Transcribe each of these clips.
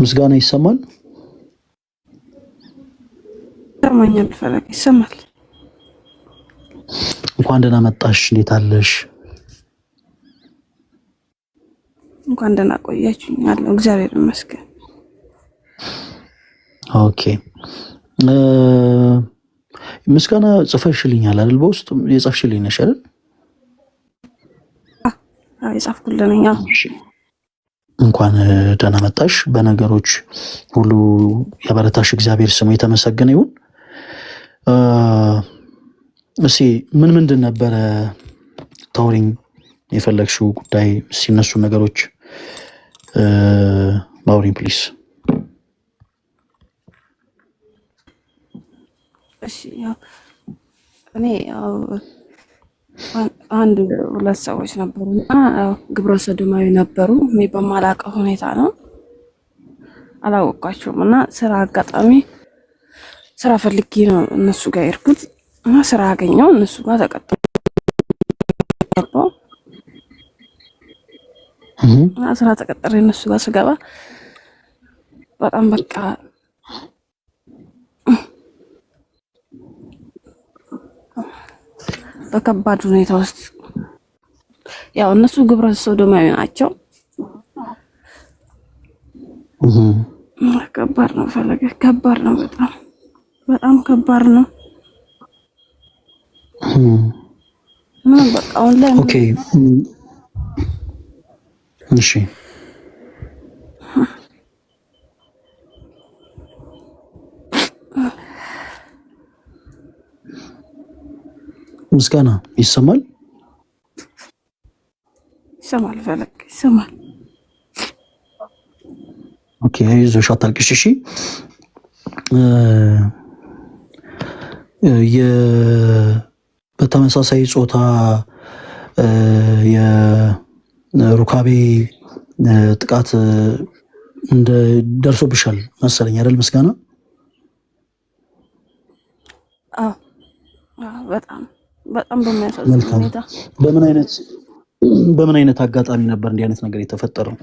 ምስጋና ይሰማል? ይሰማኛል። ፈለግ ይሰማል። እንኳን ደህና መጣሽ። እንዴት አለሽ? እንኳን ደህና ቆያችሁኝ። አለው እግዚአብሔር ይመስገን። ኦኬ ምስጋና ጽፈሽልኛል አይደል? በውስጥ የጻፍሽልኝ ነሽ አይደል? አዎ የጻፍኩልኝ። እንኳን ደህና መጣሽ። በነገሮች ሁሉ ያበረታሽ እግዚአብሔር ስሙ የተመሰገነ ይሁን። እስኪ ምንድን ነበረ ታውሪኝ የፈለግሽው ጉዳይ? ሲነሱ ነገሮች ማውሪኝ ፕሊስ። እሺ ያው እኔ አንድ ሁለት ሰዎች ነበሩና ግብረ ሰዶማዊ ነበሩ። እኔ በማላውቀው ሁኔታ ነው አላወቃቸውም። እና ስራ አጋጣሚ ስራ ፈልጌ ነው እነሱ ጋር የሄድኩት እና ስራ አገኘው። እነሱ ጋር ተቀጠርኩ። ስራ ተቀጥሬ እነሱ ጋር ስገባ በጣም በቃ በከባድ ሁኔታ ውስጥ ያው እነሱ ግብረ ሰዶማዊ ናቸው። ከባድ ነው ፈለገ፣ ከባድ ነው። በጣም ከባድ ነው። ምን በቃ አሁን ላይ ኦኬ እሺ ምስጋና ይሰማል? ይሰማል ፈለግ ይሰማል። ኦኬ አይዞሽ፣ አታልቅሽ። እሺ በተመሳሳይ ጾታ የሩካቤ ጥቃት ደርሶብሻል መሰለኝ አይደል ምስጋና? አዎ በጣም በሚያሳዝን ሁኔታ። በምን አይነት አጋጣሚ ነበር እንዲህ አይነት ነገር የተፈጠረው?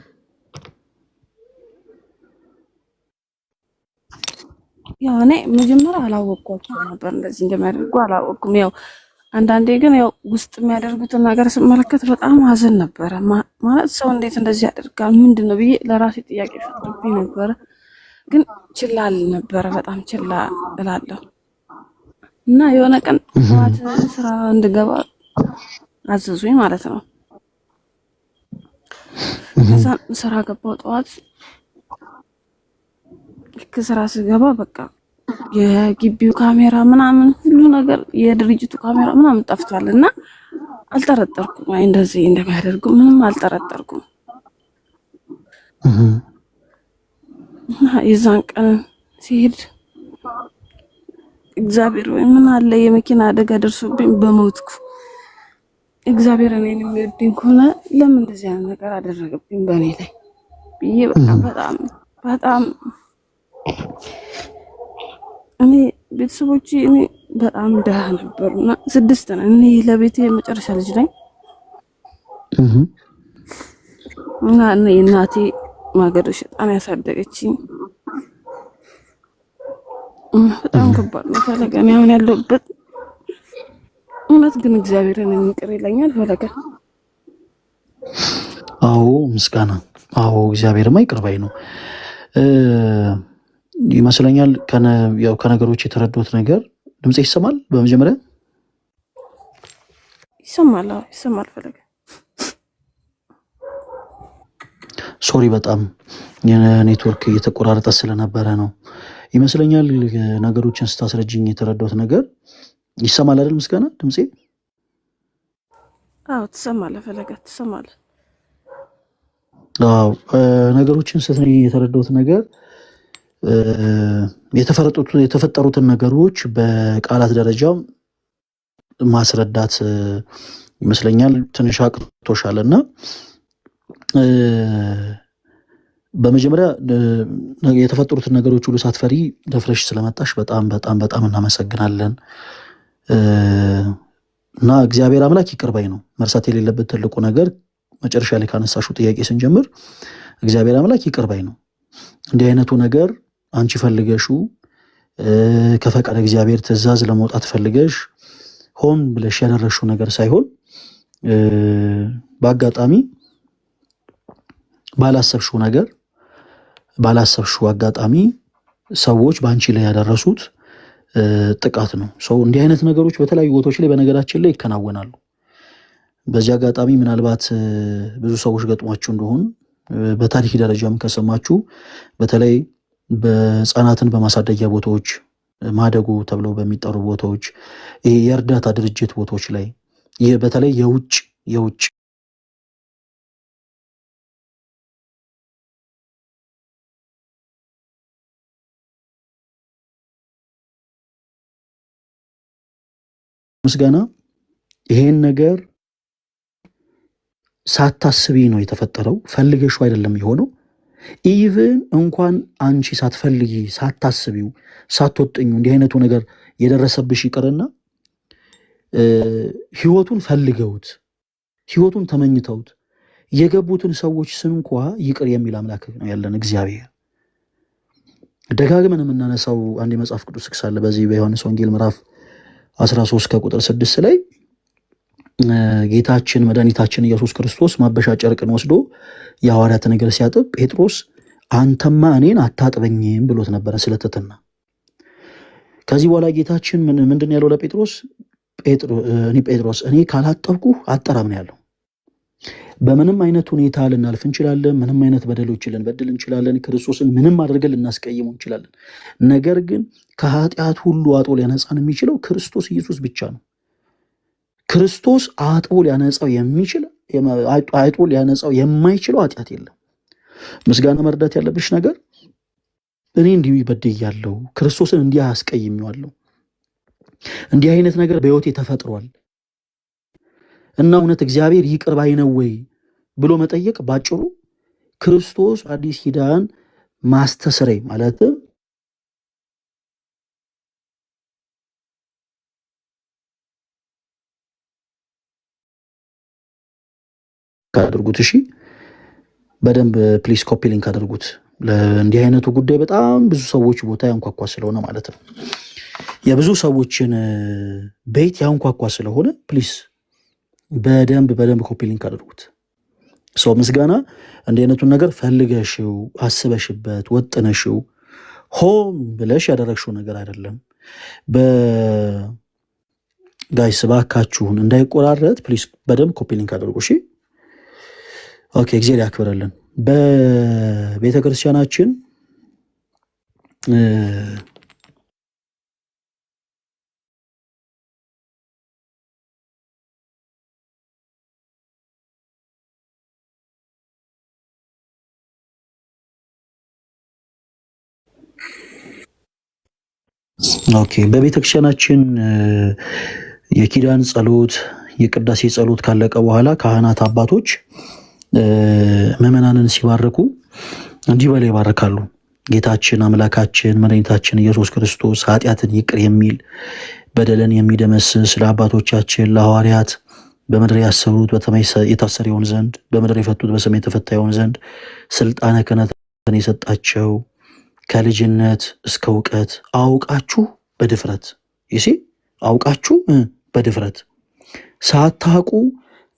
ያው እኔ መጀመሪያ አላወቅኳቸውም ነበር እንደዚህ እንደሚያደርጉ አላወቅኩም። ያው አንዳንዴ ግን ያው ውስጥ የሚያደርጉትን ነገር ስመለከት በጣም ሀዘን ነበረ። ማለት ሰው እንዴት እንደዚህ ያደርጋል ምንድን ነው ብዬ ለራሴ ጥያቄ ፈጥሮብኝ ነበረ። ግን ችላ ነበረ፣ በጣም ችላ እላለሁ። እና የሆነ ቀን ጠዋት ስራ እንድገባ አዘዙኝ ማለት ነው። ከዛ ስራ ገባው ጠዋት። ልክ ስራ ስገባ በቃ የግቢው ካሜራ ምናምን ሁሉ ነገር የድርጅቱ ካሜራ ምናምን ጠፍቷል። እና አልጠረጠርኩም፣ አይ እንደዚህ እንደሚያደርጉ ምንም አልጠረጠርኩም። የዛን ቀን ሲሄድ እግዚአብሔር ወይ ምን አለ የመኪና አደጋ ደርሶብኝ በሞትኩ። እግዚአብሔር እኔን የሚወድኝ ከሆነ ለምን እንደዚህ አይነት ነገር አደረገብኝ በእኔ ላይ ብዬ በቃ በጣም እኔ ቤተሰቦቼ እኔ በጣም ደሃ ነበሩና 6 ነን። እኔ ለቤቴ የመጨረሻ ልጅ ነኝ እና እናቴ ማገዶ ሸጣን ያሳደገችኝ። በጣም ከባድ ነው ፈለገ። እኔ አሁን ያለሁበት እውነት ግን እግዚአብሔርን ይቅር ይለኛል ፈለገ። አዎ ምስጋና፣ አዎ እግዚአብሔርማ ይቅር ባይ ነው ይመስለኛል። ያው ከነገሮች የተረዱት ነገር ድምጽ ይሰማል። በመጀመሪያ ይሰማል ፈለገ። ሶሪ በጣም የኔትወርክ እየተቆራረጠ ስለነበረ ነው ይመስለኛል። ነገሮችን ስታስረጅኝ የተረዳሁት ነገር ይሰማል አይደል ምስጋና? ድምጼ አዎ ትሰማለህ ፈለገ፣ ትሰማለህ። አዎ ነገሮችን ስትነግሪኝ የተረዳሁት ነገር የተፈጠሩትን ነገሮች በቃላት ደረጃ ማስረዳት ይመስለኛል ትንሽ አቅቶሻል። እና በመጀመሪያ የተፈጠሩትን ነገሮች ሁሉ ሳትፈሪ ደፍረሽ ስለመጣሽ በጣም እናመሰግናለን። እና እግዚአብሔር አምላክ ይቅር ባይ ነው። መርሳት የሌለበት ትልቁ ነገር መጨረሻ ላይ ካነሳሽው ጥያቄ ስንጀምር እግዚአብሔር አምላክ ይቅር ባይ ነው። እንዲህ አይነቱ ነገር አንቺ ፈልገሹ ከፈቃደ እግዚአብሔር ትእዛዝ ለመውጣት ፈልገሽ ሆን ብለሽ ያደረሽው ነገር ሳይሆን በአጋጣሚ ባላሰብሽው ነገር ባላሰብሽው አጋጣሚ ሰዎች በአንቺ ላይ ያደረሱት ጥቃት ነው። ሰው እንዲህ አይነት ነገሮች በተለያዩ ቦታዎች ላይ በነገራችን ላይ ይከናወናሉ። በዚህ አጋጣሚ ምናልባት ብዙ ሰዎች ገጥሟችሁ እንደሆን በታሪክ ደረጃም ከሰማችሁ በተለይ በህፃናትን በማሳደጊያ ቦታዎች ማደጎ ተብለው በሚጠሩ ቦታዎች ይሄ የእርዳታ ድርጅት ቦታዎች ላይ ይሄ በተለይ የውጭ ምስጋና ይሄን ነገር ሳታስቢ ነው የተፈጠረው። ፈልገሽው አይደለም የሆነው። ኢቭን እንኳን አንቺ ሳትፈልጊ ሳታስቢው ሳትወጥኙ እንዲህ አይነቱ ነገር የደረሰብሽ ይቅርና ህይወቱን ፈልገውት ህይወቱን ተመኝተውት የገቡትን ሰዎች ስንኳ ይቅር የሚል አምላክ ነው ያለን እግዚአብሔር። ደጋግመን የምናነሳው አንድ የመጽሐፍ ቅዱስ ጥቅስ አለ። በዚህ በዮሐንስ ወንጌል ምዕራፍ 13 ከቁጥር 6 ላይ ጌታችን መድኃኒታችን ኢየሱስ ክርስቶስ ማበሻ ጨርቅን ወስዶ የሐዋርያትን እግር ሲያጥብ ጴጥሮስ አንተማ እኔን አታጥበኝም ብሎት ነበረ ስለትትና። ከዚህ በኋላ ጌታችን ምንድን ያለው ለጴጥሮስ? ጴጥሮስ እኔ ካላጠብኩህ አጠራም ነው ያለው። በምንም አይነት ሁኔታ ልናልፍ እንችላለን። ምንም አይነት በደሎችን ልንበድል እንችላለን። ክርስቶስን ምንም አድርገን ልናስቀይመው እንችላለን። ነገር ግን ከኃጢአት ሁሉ አጥቦ ሊያነጻን የሚችለው ክርስቶስ ኢየሱስ ብቻ ነው። ክርስቶስ አጥቦ ሊያነጻው የሚችል አጥቦ ሊያነጻው የማይችለው ኃጢአት የለም። ምስጋና መርዳት ያለብሽ ነገር እኔ እንዲሁ በድያለሁ፣ ክርስቶስን እንዲህ አስቀይሜዋለሁ፣ እንዲህ አይነት ነገር በሕይወቴ ተፈጥሯል እና እውነት እግዚአብሔር ይቅር ባይ ነው ወይ ብሎ መጠየቅ ባጭሩ ክርስቶስ አዲስ ኪዳን ማስተስረይ ማለትም አድርጉት። እሺ በደንብ ፕሊስ ኮፒ ሊንክ አድርጉት። እንዲህ አይነቱ ጉዳይ በጣም ብዙ ሰዎች ቦታ ያንኳኳ ስለሆነ ማለት ነው፣ የብዙ ሰዎችን ቤት ያንኳኳ ስለሆነ ፕሊስ በደንብ ኮፒ ሊንክ አድርጉት። ሰው ምስጋና እንዲህ አይነቱን ነገር ፈልገሽው አስበሽበት ወጥነሽው ሆም ብለሽ ያደረግሽው ነገር አይደለም። በጋይስ ባካችሁን እንዳይቆራረጥ ፕሊስ በደንብ ኮፒ ሊንክ አድርጉ። እሺ ኦኬ፣ እግዚአብሔር ያክብረልን። በቤተ ክርስቲያናችን በቤተክርስቲያናችን የኪዳን ጸሎት የቅዳሴ ጸሎት ካለቀ በኋላ ካህናት አባቶች ምዕመናንን ሲባርኩ እንዲህ በላይ ይባርካሉ። ጌታችን አምላካችን መድኃኒታችን ኢየሱስ ክርስቶስ ኃጢአትን ይቅር የሚል በደልን የሚደመስስ ለአባቶቻችን ለሐዋርያት በምድር ያሰሩት በሰማይ የታሰረ ይሆን ዘንድ በምድር የፈቱት በሰማይ የተፈታ ይሆን ዘንድ ስልጣነ ክህነትን የሰጣቸው ከልጅነት እስከ እውቀት አውቃችሁ በድፍረት አውቃችሁ በድፍረት ሳታውቁ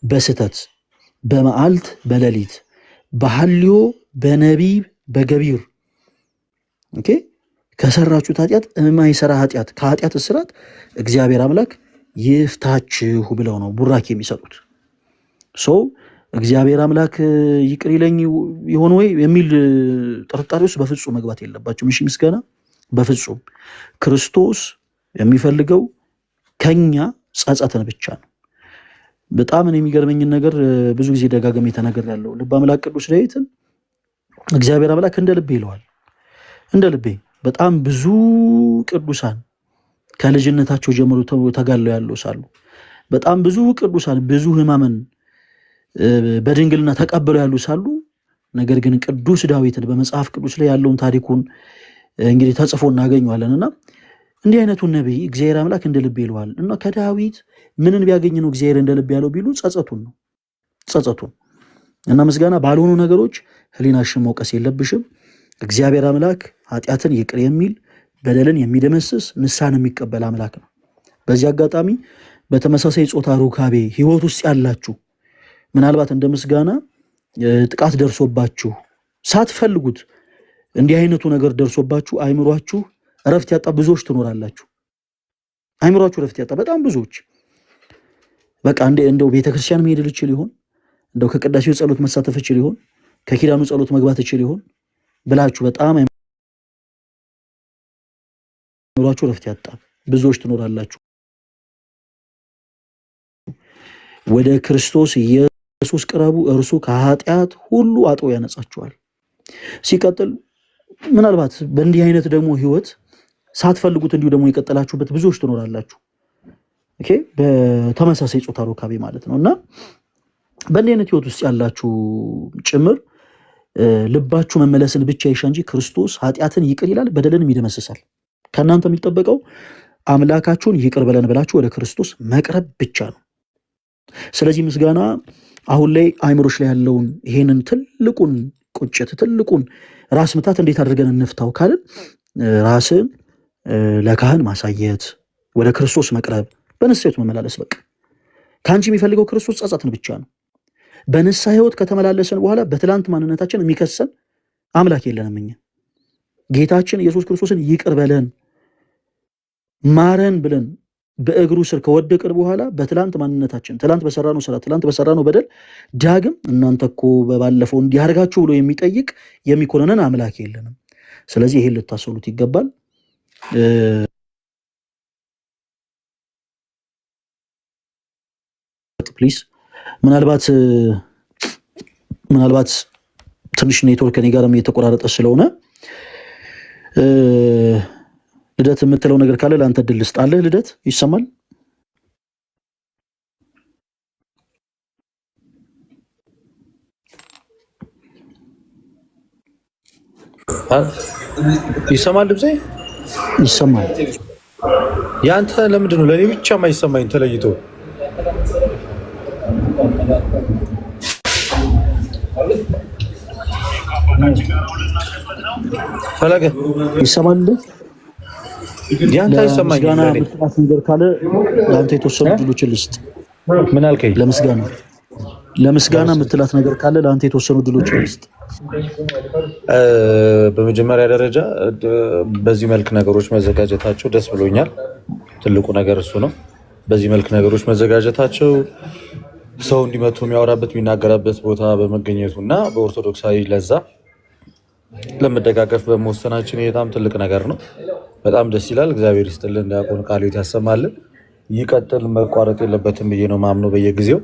በስተት በመዓልት በሌሊት በሐልዮ በነቢብ በገቢር ከሰራችሁት ኃጢአት የማይሰራ ኃጢአት ከኃጢአት እስራት እግዚአብሔር አምላክ ይፍታችሁ ብለው ነው ቡራኬ የሚሰጡት። እግዚአብሔር አምላክ ይቅር ይለኝ ይሆን ወይ የሚል ጥርጣሬ ውስጥ በፍጹም መግባት የለባቸውም። እሺ ምስጋና በፍጹም ክርስቶስ የሚፈልገው ከኛ ጸጸትን ብቻ ነው። በጣም የሚገርመኝን ነገር ብዙ ጊዜ ደጋግሜ ተናግሬያለሁ። ልበ አምላክ ቅዱስ ዳዊትን እግዚአብሔር አምላክ እንደ ልቤ ይለዋል። እንደ ልቤ በጣም ብዙ ቅዱሳን ከልጅነታቸው ጀምሮ ተጋለው ያለው ሳሉ በጣም ብዙ ቅዱሳን ብዙ ሕማምን በድንግልና ተቀበለው ያሉ ሳሉ ነገር ግን ቅዱስ ዳዊትን በመጽሐፍ ቅዱስ ላይ ያለውን ታሪኩን እንግዲህ ተጽፎ እናገኘዋለንና እንዲህ አይነቱን ነብይ እግዚአብሔር አምላክ እንደ ልብ ይለዋል እና ከዳዊት ምንን ቢያገኝ ነው እግዚአብሔር እንደ ልብ ያለው ቢሉ ጸጸቱን ነው። ጸጸቱን እና ምስጋና ባልሆኑ ነገሮች ህሊናሽን መውቀስ የለብሽም። እግዚአብሔር አምላክ ኃጢአትን ይቅር የሚል በደልን የሚደመስስ ንስሐን የሚቀበል አምላክ ነው። በዚህ አጋጣሚ በተመሳሳይ ጾታ ሩካቤ ህይወት ውስጥ ያላችሁ ምናልባት እንደ ምስጋና ጥቃት ደርሶባችሁ ሳትፈልጉት እንዲህ አይነቱ ነገር ደርሶባችሁ አይምሯችሁ እረፍት ያጣ ብዙዎች ትኖራላችሁ። አይምሯችሁ እረፍት ያጣ በጣም ብዙዎች በቃ እንደው ቤተክርስቲያን መሄድ ልችል ይሆን፣ እንደው ከቅዳሴው ጸሎት መሳተፍ ይችል ይሆን፣ ከኪዳኑ ጸሎት መግባት ይችል ይሆን ብላችሁ በጣም አይምሯችሁ እረፍት ያጣ ብዙዎች ትኖራላችሁ። ወደ ክርስቶስ ኢየሱስ ቅረቡ፣ እርሱ ከኃጢአት ሁሉ አጥቦ ያነጻችኋል። ሲቀጥል ምናልባት በእንዲህ አይነት ደግሞ ህይወት ሳትፈልጉት እንዲሁ ደግሞ የቀጠላችሁበት ብዙዎች ትኖራላችሁ። ኦኬ በተመሳሳይ ጾታ ሩካቤ ማለት ነውና በእንዲህ አይነት ህይወት ውስጥ ያላችሁ ጭምር ልባችሁ መመለስን ብቻ ይሻ እንጂ ክርስቶስ ኃጢአትን ይቅር ይላል፣ በደልንም ይደመስሳል። ከእናንተ የሚጠበቀው አምላካችሁን ይቅር በለን ብላችሁ ወደ ክርስቶስ መቅረብ ብቻ ነው። ስለዚህ ምስጋና አሁን ላይ አይምሮች ላይ ያለውን ይሄንን ትልቁን ቁጭት ትልቁን ራስ ምታት እንዴት አድርገን እንፍታው ካልን ራስን ለካህን ማሳየት፣ ወደ ክርስቶስ መቅረብ፣ በንስሐ ህይወት መመላለስ። በቃ ከአንቺ የሚፈልገው ክርስቶስ ጸጸትን ብቻ ነው። በንስሐ ህይወት ከተመላለስን በኋላ በትላንት ማንነታችን የሚከሰን አምላክ የለንም። እኛ ጌታችን ኢየሱስ ክርስቶስን ይቅር በለን ማረን ብለን በእግሩ ስር ከወደቅን በኋላ በትላንት ማንነታችን ትላንት በሰራነው ስራ ትላንት በሰራነው በደል ዳግም እናንተ እኮ በባለፈው እንዲያርጋችሁ ብሎ የሚጠይቅ የሚኮነንን አምላክ የለንም። ስለዚህ ይሄን ልታሰሉት ይገባል። ፕሊዝ ምናልባት ትንሽ ኔትወርክ ከኔ ጋርም እየተቆራረጠ ስለሆነ ልደት የምትለው ነገር ካለ ለአንተ እድል ልስጣለህ። ልደት ይሰማል? ይሰማል? ድምጼ ይሰማል። ያንተ ለምንድን ነው ለእኔ ብቻ የማይሰማኝ ተለይቶ? ፈለገ ይሰማል? ያንተ አይሰማኝ። ለምስጋና ምክንያት ነገር ካለ ለአንተ የተወሰኑ ድሎችን ልስጥ። ምን አልከኝ? ለምስጋና የምትላት ነገር ካለ ለአንተ የተወሰኑ ድሎችን ልስጥ። በመጀመሪያ ደረጃ በዚህ መልክ ነገሮች መዘጋጀታቸው ደስ ብሎኛል። ትልቁ ነገር እሱ ነው። በዚህ መልክ ነገሮች መዘጋጀታቸው ሰው እንዲመቱ የሚያወራበት የሚናገራበት ቦታ በመገኘቱ እና በኦርቶዶክሳዊ ለዛ ለመደጋገፍ በመወሰናችን በጣም ትልቅ ነገር ነው። በጣም ደስ ይላል። እግዚአብሔር ይስጥልን፣ ዲያቆን ቃልዮት ያሰማልን። ይቀጥል፣ መቋረጥ የለበትም ብዬ ነው ማምነው። በየጊዜው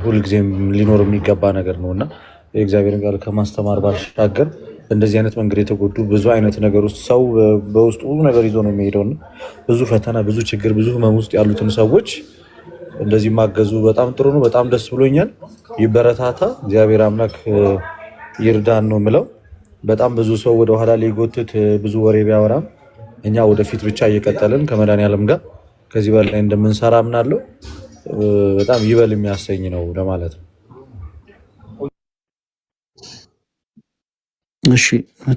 ሁልጊዜም ሊኖር የሚገባ ነገር ነው እና የእግዚአብሔርን ቃል ከማስተማር ባሻገር እንደዚህ አይነት መንገድ የተጎዱ ብዙ አይነት ነገር ውስጥ ሰው በውስጡ ብዙ ነገር ይዞ ነው የሚሄደውና ብዙ ፈተና፣ ብዙ ችግር፣ ብዙ ህመም ውስጥ ያሉትን ሰዎች እንደዚህ ማገዙ በጣም ጥሩ ነው። በጣም ደስ ብሎኛል። ይበረታታ፣ እግዚአብሔር አምላክ ይርዳን ነው የምለው። በጣም ብዙ ሰው ወደኋላ ሊጎትት ብዙ ወሬ ቢያወራም እኛ ወደፊት ብቻ እየቀጠልን ከመድኃኒዓለም ጋር ከዚህ በላይ እንደምንሰራ አምናለሁ። በጣም ይበል የሚያሰኝ ነው ለማለት ነው። እሺ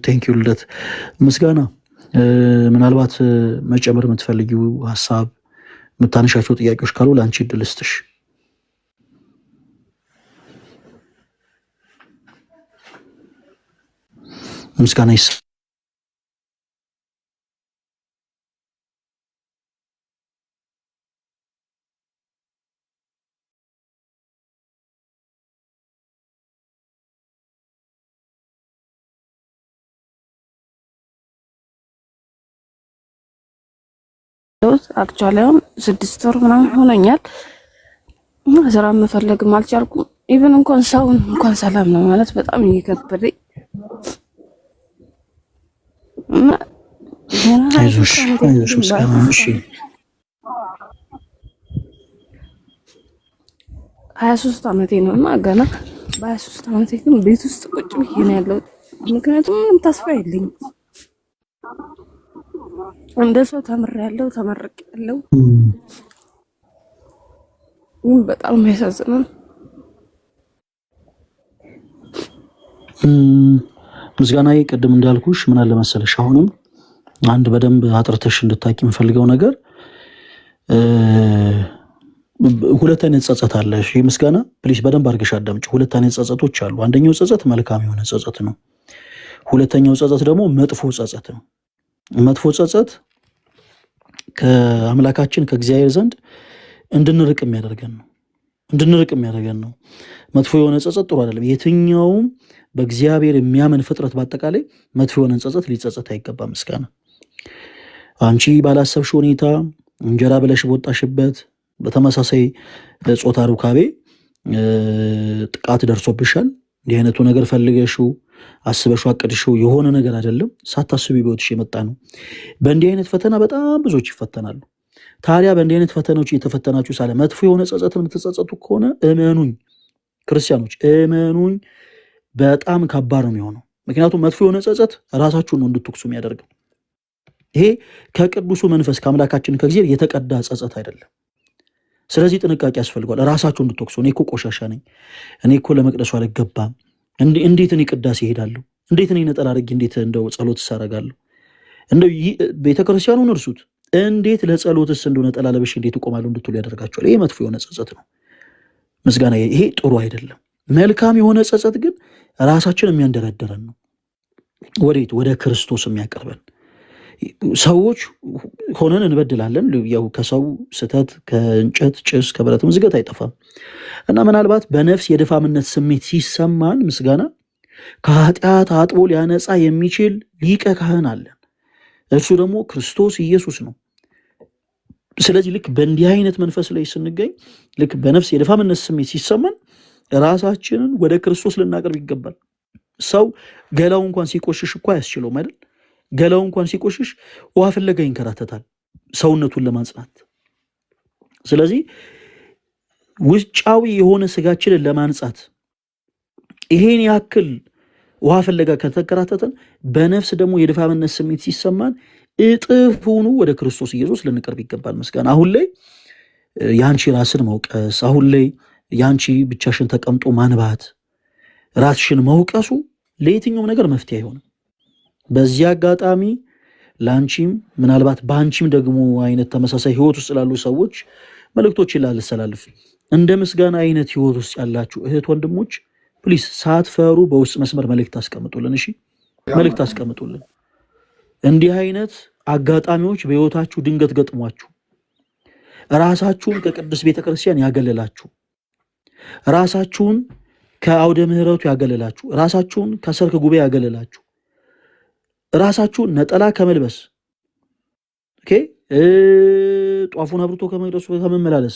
ቴንክ ዩ ልደት። ምስጋና ምናልባት መጨመር የምትፈልጊው ሀሳብ የምታነሻቸው ጥያቄዎች ካሉ ለአንቺ እድል ልስጥሽ። ምስጋና አክቹዋሊ አሁን 6 ወር ምናምን ሆነኛል። ስራ መፈለግም አልቻልኩም። ኢቭን እንኳን ሰውን እንኳን ሰላም ነው ማለት በጣም እየከበደኝ እና አይዞሽ ምስጋና። እሺ 23 ዓመቴ ነው እና ገና በ23 ዓመቴ ግን ቤት ውስጥ ቁጭ ብዬ ነው ያለሁት። ምክንያቱም ምንም ተስፋ የለኝም። እንደ ሰው ተምሬያለሁ፣ ተመርቄያለሁ። በጣም የሚያሳዝነው ምስጋናዬ ቅድም እንዳልኩሽ ምን አለ መሰለሽ፣ አሁንም አንድ በደንብ አጥርተሽ እንድታቂ የምፈልገው ነገር ሁለት አይነት ጸጸት አለ። እሺ ምስጋና ፕሊስ በደንብ አድርገሽ አዳምጪ። ሁለት አይነት ጸጸቶች አሉ። አንደኛው ጸጸት መልካም የሆነ ጸጸት ነው። ሁለተኛው ጸጸት ደግሞ መጥፎ ጸጸት ነው። መጥፎ ጸጸት ከአምላካችን ከእግዚአብሔር ዘንድ እንድንርቅ የሚያደርገን ነው። መጥፎ የሆነ ጸጸት ጥሩ አይደለም። የትኛውም በእግዚአብሔር የሚያምን ፍጥረት በአጠቃላይ መጥፎ የሆነ ጸጸት ሊጸጸት አይገባም። ምስጋና አንቺ ባላሰብሽ ሁኔታ እንጀራ ብለሽ በወጣሽበት በተመሳሳይ ጾታ ሩካቤ ጥቃት ደርሶብሻል። እንዲህ አይነቱ ነገር ፈልገሽው አስበሽው አቅድሽው የሆነ ነገር አይደለም፣ ሳታስቢ በሕይወትሽ የመጣ ነው። በእንዲህ አይነት ፈተና በጣም ብዙዎች ይፈተናሉ። ታዲያ በእንዲህ አይነት ፈተናዎች እየተፈተናችሁ ሳለ መጥፎ የሆነ ጸጸትን የምትጸጸቱ ከሆነ እመኑኝ፣ ክርስቲያኖች እመኑኝ፣ በጣም ከባድ ነው የሚሆነው። ምክንያቱም መጥፎ የሆነ ጸጸት ራሳችሁን ነው እንድትወቅሱ የሚያደርገው። ይሄ ከቅዱሱ መንፈስ ከአምላካችን ከእግዚአብሔር የተቀዳ ጸጸት አይደለም። ስለዚህ ጥንቃቄ ያስፈልጓል። ራሳችሁ እንድትወቅሱ፣ እኔ እኮ ቆሻሻ ነኝ፣ እኔ እኮ ለመቅደሱ አልገባም፣ እንዴት እኔ ቅዳሴ ይሄዳለሁ፣ እንዴት እኔ ነጠላ አድርጌ እንዴት እንደው ጸሎት ሳረጋለሁ፣ እንደው ቤተክርስቲያኑን እርሱት፣ እንዴት ለጸሎትስ እንደው ነጠላ ለብሼ እንዴት እቆማለሁ እንድትሉ ያደርጋቸዋል። ይሄ መጥፎ የሆነ ጸጸት ነው። ምስጋና ይሄ ጥሩ አይደለም። መልካም የሆነ ጸጸት ግን ራሳችን የሚያንደረድረን ነው። ወዴት? ወደ ክርስቶስ የሚያቀርበን። ሰዎች ሆነን እንበድላለን። ያው ከሰው ስተት ከእንጨት ጭስ ከብረትም ዝገት አይጠፋም እና ምናልባት በነፍስ የድፋምነት ስሜት ሲሰማን ምስጋና ከኃጢአት አጥቦ ሊያነጻ የሚችል ሊቀ ካህን አለን። እርሱ ደግሞ ክርስቶስ ኢየሱስ ነው። ስለዚህ ልክ በእንዲህ አይነት መንፈስ ላይ ስንገኝ፣ ልክ በነፍስ የድፋምነት ስሜት ሲሰማን ራሳችንን ወደ ክርስቶስ ልናቀርብ ይገባል። ሰው ገላው እንኳን ሲቆሽሽ እኮ አያስችለውም አይደል? ገላው እንኳን ሲቆሽሽ ውሃ ፍለጋ ይንከራተታል ሰውነቱን ለማጽናት። ስለዚህ ውጫዊ የሆነ ስጋችንን ለማንጻት ይሄን ያክል ውሃ ፍለጋ ከተከራተተን፣ በነፍስ ደግሞ የድፋምነት ስሜት ሲሰማን እጥፉኑ ወደ ክርስቶስ ኢየሱስ ልንቀርብ ይገባል። ምስጋና አሁን ላይ የአንቺ ራስን መውቀስ፣ አሁን ላይ የአንቺ ብቻሽን ተቀምጦ ማንባት፣ ራስሽን መውቀሱ ለየትኛውም ነገር መፍትሄ አይሆንም። በዚህ አጋጣሚ ለአንቺም ምናልባት በአንቺም ደግሞ አይነት ተመሳሳይ ህይወት ውስጥ ላሉ ሰዎች መልእክቶችን ላልሰላልፍ። እንደ ምስጋና አይነት ህይወት ውስጥ ያላችሁ እህት ወንድሞች ፕሊስ ሳትፈሩ በውስጥ መስመር መልእክት አስቀምጡልን። እሺ መልእክት አስቀምጡልን። እንዲህ አይነት አጋጣሚዎች በህይወታችሁ ድንገት ገጥሟችሁ ራሳችሁን ከቅድስት ቤተክርስቲያን ያገለላችሁ፣ ራሳችሁን ከአውደ ምህረቱ ያገለላችሁ፣ ራሳችሁን ከሰርክ ጉባኤ ያገለላችሁ፣ ራሳችሁን ነጠላ ከመልበስ ጧፉን አብርቶ ከመቅደሱ ከመመላለስ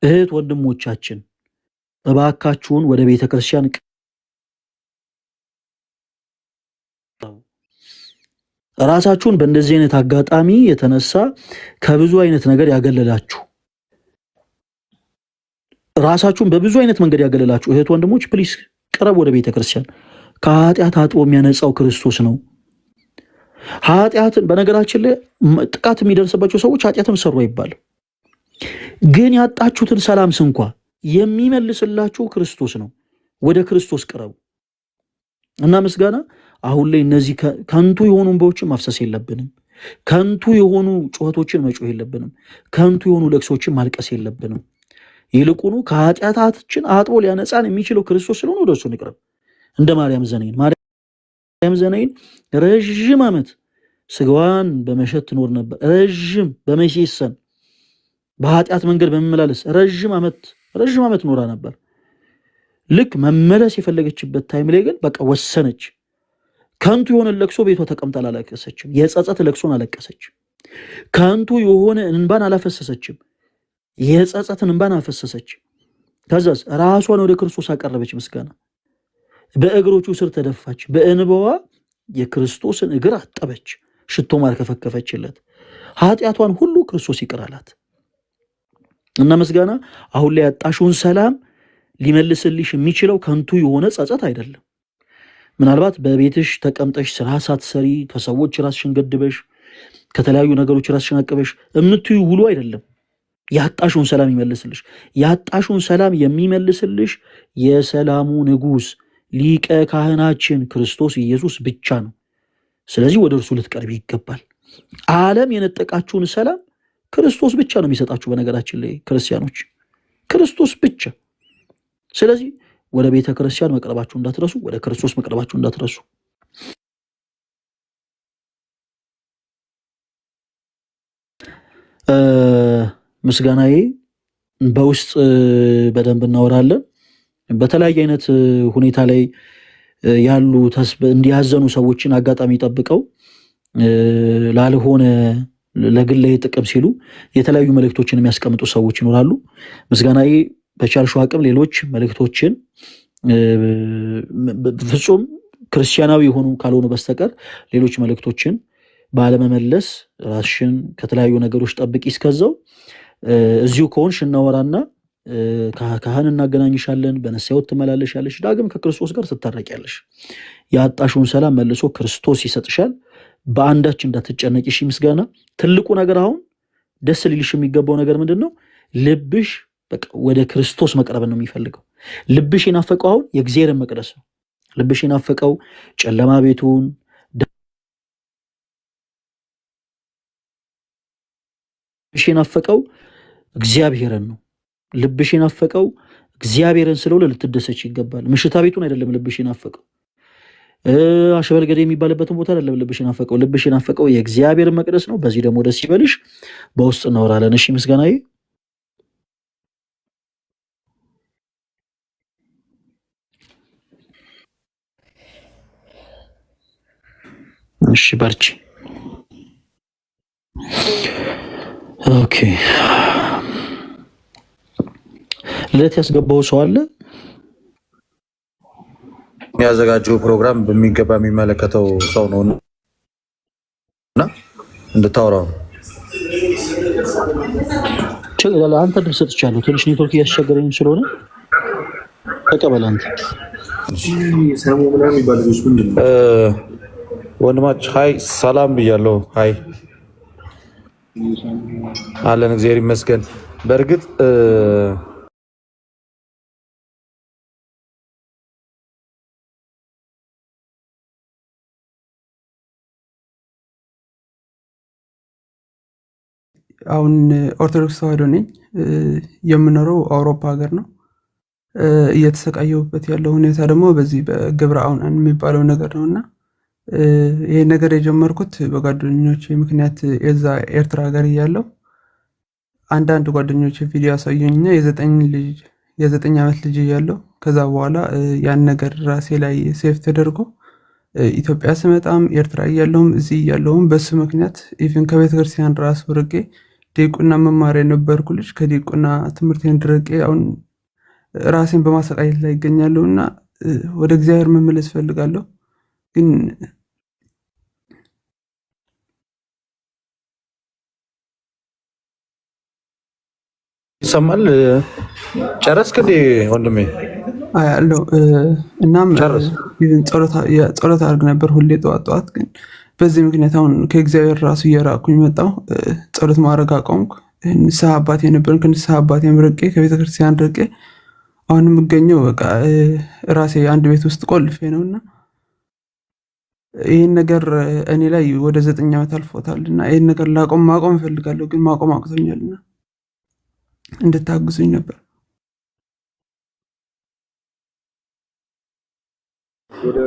እህት ወንድሞቻችን እባካችሁን ወደ ቤተ ክርስቲያን ራሳችሁን በእንደዚህ አይነት አጋጣሚ የተነሳ ከብዙ አይነት ነገር ያገለላችሁ፣ ራሳችሁን በብዙ አይነት መንገድ ያገለላችሁ እህት ወንድሞች ፕሊስ ቅረብ ወደ ቤተ ክርስቲያን። ከኃጢአት አጥቦ የሚያነጻው ክርስቶስ ነው። ኃጢአትን በነገራችን ላይ ጥቃት የሚደርስባቸው ሰዎች ኃጢአትን ሰሩ አይባልም፣ ግን ያጣችሁትን ሰላም ስንኳ የሚመልስላችሁ ክርስቶስ ነው። ወደ ክርስቶስ ቅረቡ እና ምስጋና አሁን ላይ እነዚህ ከንቱ የሆኑ እንባዎችን ማፍሰስ የለብንም። ከንቱ የሆኑ ጩኸቶችን መጮህ የለብንም። ከንቱ የሆኑ ለቅሶችን ማልቀስ የለብንም። ይልቁኑ ከኃጢአታችን አጥቦ ሊያነጻን የሚችለው ክርስቶስ ስለሆነ ወደ እሱ እንቅረብ። እንደ ማርያም ዘነይን ረዥም ዓመት ስጋዋን በመሸት ትኖር ነበር። ረዥም በመሴሰን በኃጢአት መንገድ በመመላለስ ረዥም ዓመት ኖራ ነበር። ልክ መመለስ የፈለገችበት ታይም ላይ ግን በቃ ወሰነች። ከንቱ የሆነ ለቅሶ ቤቷ ተቀምጣ አላለቀሰችም። የጸጸት ለቅሶን አለቀሰች። ከንቱ የሆነ እንባን አላፈሰሰችም። የጸጸትን እንባን አፈሰሰች። ከዛስ ራሷን ወደ ክርስቶስ አቀረበች። ምስጋና በእግሮቹ ስር ተደፋች። በእንባዋ የክርስቶስን እግር አጠበች። ሽቶ ማርከፈከፈችለት። ኃጢአቷን ሁሉ ክርስቶስ ይቅር አላት እና ምስጋና አሁን ላይ ያጣሽውን ሰላም ሊመልስልሽ የሚችለው ከንቱ የሆነ ጸጸት አይደለም። ምናልባት በቤትሽ ተቀምጠሽ ስራ ሳትሰሪ ከሰዎች ራስሽን ገድበሽ ከተለያዩ ነገሮች ራስሽን አቅበሽ የምትዩ ውሉ አይደለም። ያጣሽውን ሰላም ይመልስልሽ። ያጣሽውን ሰላም የሚመልስልሽ የሰላሙ ንጉሥ ሊቀ ካህናችን ክርስቶስ ኢየሱስ ብቻ ነው። ስለዚህ ወደ እርሱ ልትቀርቢ ይገባል። ዓለም የነጠቃችሁን ሰላም ክርስቶስ ብቻ ነው የሚሰጣችሁ። በነገራችን ላይ ክርስቲያኖች ክርስቶስ ብቻ። ስለዚህ ወደ ቤተ ክርስቲያን መቅረባችሁ እንዳትረሱ፣ ወደ ክርስቶስ መቅረባችሁ እንዳትረሱ። ምስጋናዬ በውስጥ በደንብ እናወራለን። በተለያየ አይነት ሁኔታ ላይ ያሉ እንዲያዘኑ ሰዎችን አጋጣሚ ጠብቀው ላልሆነ ለግላዊ ጥቅም ሲሉ የተለያዩ መልእክቶችን የሚያስቀምጡ ሰዎች ይኖራሉ። ምስጋናዬ በቻልሽው አቅም ሌሎች መልእክቶችን ፍጹም ክርስቲያናዊ የሆኑ ካልሆኑ በስተቀር ሌሎች መልእክቶችን ባለመመለስ ራስሽን ከተለያዩ ነገሮች ጠብቂ። እስከዛው እዚሁ ከሆንሽ እናወራና ካህን እናገናኝሻለን። በነሳው ትመላለሻለሽ። ዳግም ከክርስቶስ ጋር ትታረቂያለሽ። ያጣሽውን ሰላም መልሶ ክርስቶስ ይሰጥሻል። በአንዳች እንዳትጨነቂ። እሺ ምስጋና ትልቁ ነገር አሁን ደስ ሊልሽ የሚገባው ነገር ምንድን ነው? ልብሽ በቃ ወደ ክርስቶስ መቅረብ ነው የሚፈልገው። ልብሽ የናፈቀው አሁን የእግዚአብሔርን መቅደስ ነው። ልብሽ የናፈቀው ጨለማ ቤቱን ልብሽ የናፈቀው እግዚአብሔርን ነው። ልብሽ የናፈቀው እግዚአብሔርን ስለሆነ ልትደሰች ይገባል። ምሽታ ቤቱን አይደለም ልብሽ የናፈቀው፣ አሸበልገዴ የሚባልበትን ቦታ አይደለም ልብሽ የናፈቀው። ልብሽ የናፈቀው የእግዚአብሔርን መቅደስ ነው። በዚህ ደግሞ ደስ ይበልሽ። በውስጥ እናወራለን። እሺ ምስጋናዬ እሺ በርቺ። ኦኬ ልደት ያስገባው ሰው አለ? የሚያዘጋጀው ፕሮግራም በሚገባ የሚመለከተው ሰው ነው እና እንድታወራው አንተ ድል ሰጥቻለሁ። ትንሽ ኔትወርክ እያስቸገረኝ ስለሆነ ተቀበል አንተ። ወንድማች ሀይ ሰላም ብያለሁ። ሀይ አለን፣ እግዚአብሔር ይመስገን። በእርግጥ አሁን ኦርቶዶክስ ተዋሕዶ ነኝ። የምኖረው አውሮፓ ሀገር ነው። እየተሰቃየሁበት ያለው ሁኔታ ደግሞ በዚህ በግብረ አውናን የሚባለው ነገር ነው እና ይሄ ነገር የጀመርኩት በጓደኞቼ ምክንያት የዛ ኤርትራ ሀገር እያለሁ አንዳንድ ጓደኞቼ ቪዲዮ ያሳዩኝና የ9 ዓመት ልጅ እያለሁ ከዛ በኋላ ያን ነገር ራሴ ላይ ሴፍ ተደርጎ ኢትዮጵያ ስመጣም ኤርትራ እያለሁም እዚህ እያለሁም በሱ ምክንያት ኢቭን ከቤተክርስቲያን ራሱ ርቄ ዲቁና መማር የነበርኩ ልጅ ከዲቁና ትምህርቴን ድርቄ አሁን ራሴን በማሰቃየት ላይ ይገኛለሁ እና ወደ እግዚአብሔር መመለስ ፈልጋለሁ። ግን ይሰማል። ጨረስክ እንዴ ወንድሜ? አያለው እናም ጸሎት አድርግ ነበር ሁሌ ጠዋት። ግን በዚህ ምክንያት አሁን ከእግዚአብሔር ራሱ እየራቅኩኝ መጣሁ። ጸሎት ማድረግ አቆምኩ። ንስሐ አባቴ ነበር። ከንስሐ አባቴም ርቄ ከቤተክርስቲያን ርቄ አሁን የምገኘው በቃ ራሴ አንድ ቤት ውስጥ ቆልፌ ነውና ይህን ነገር እኔ ላይ ወደ 9 ዓመት አልፎታልና ይህን ነገር ማቆም እፈልጋለሁ። ግን ማቆም አቅቶኛልና እንድታግዙኝ ነበር።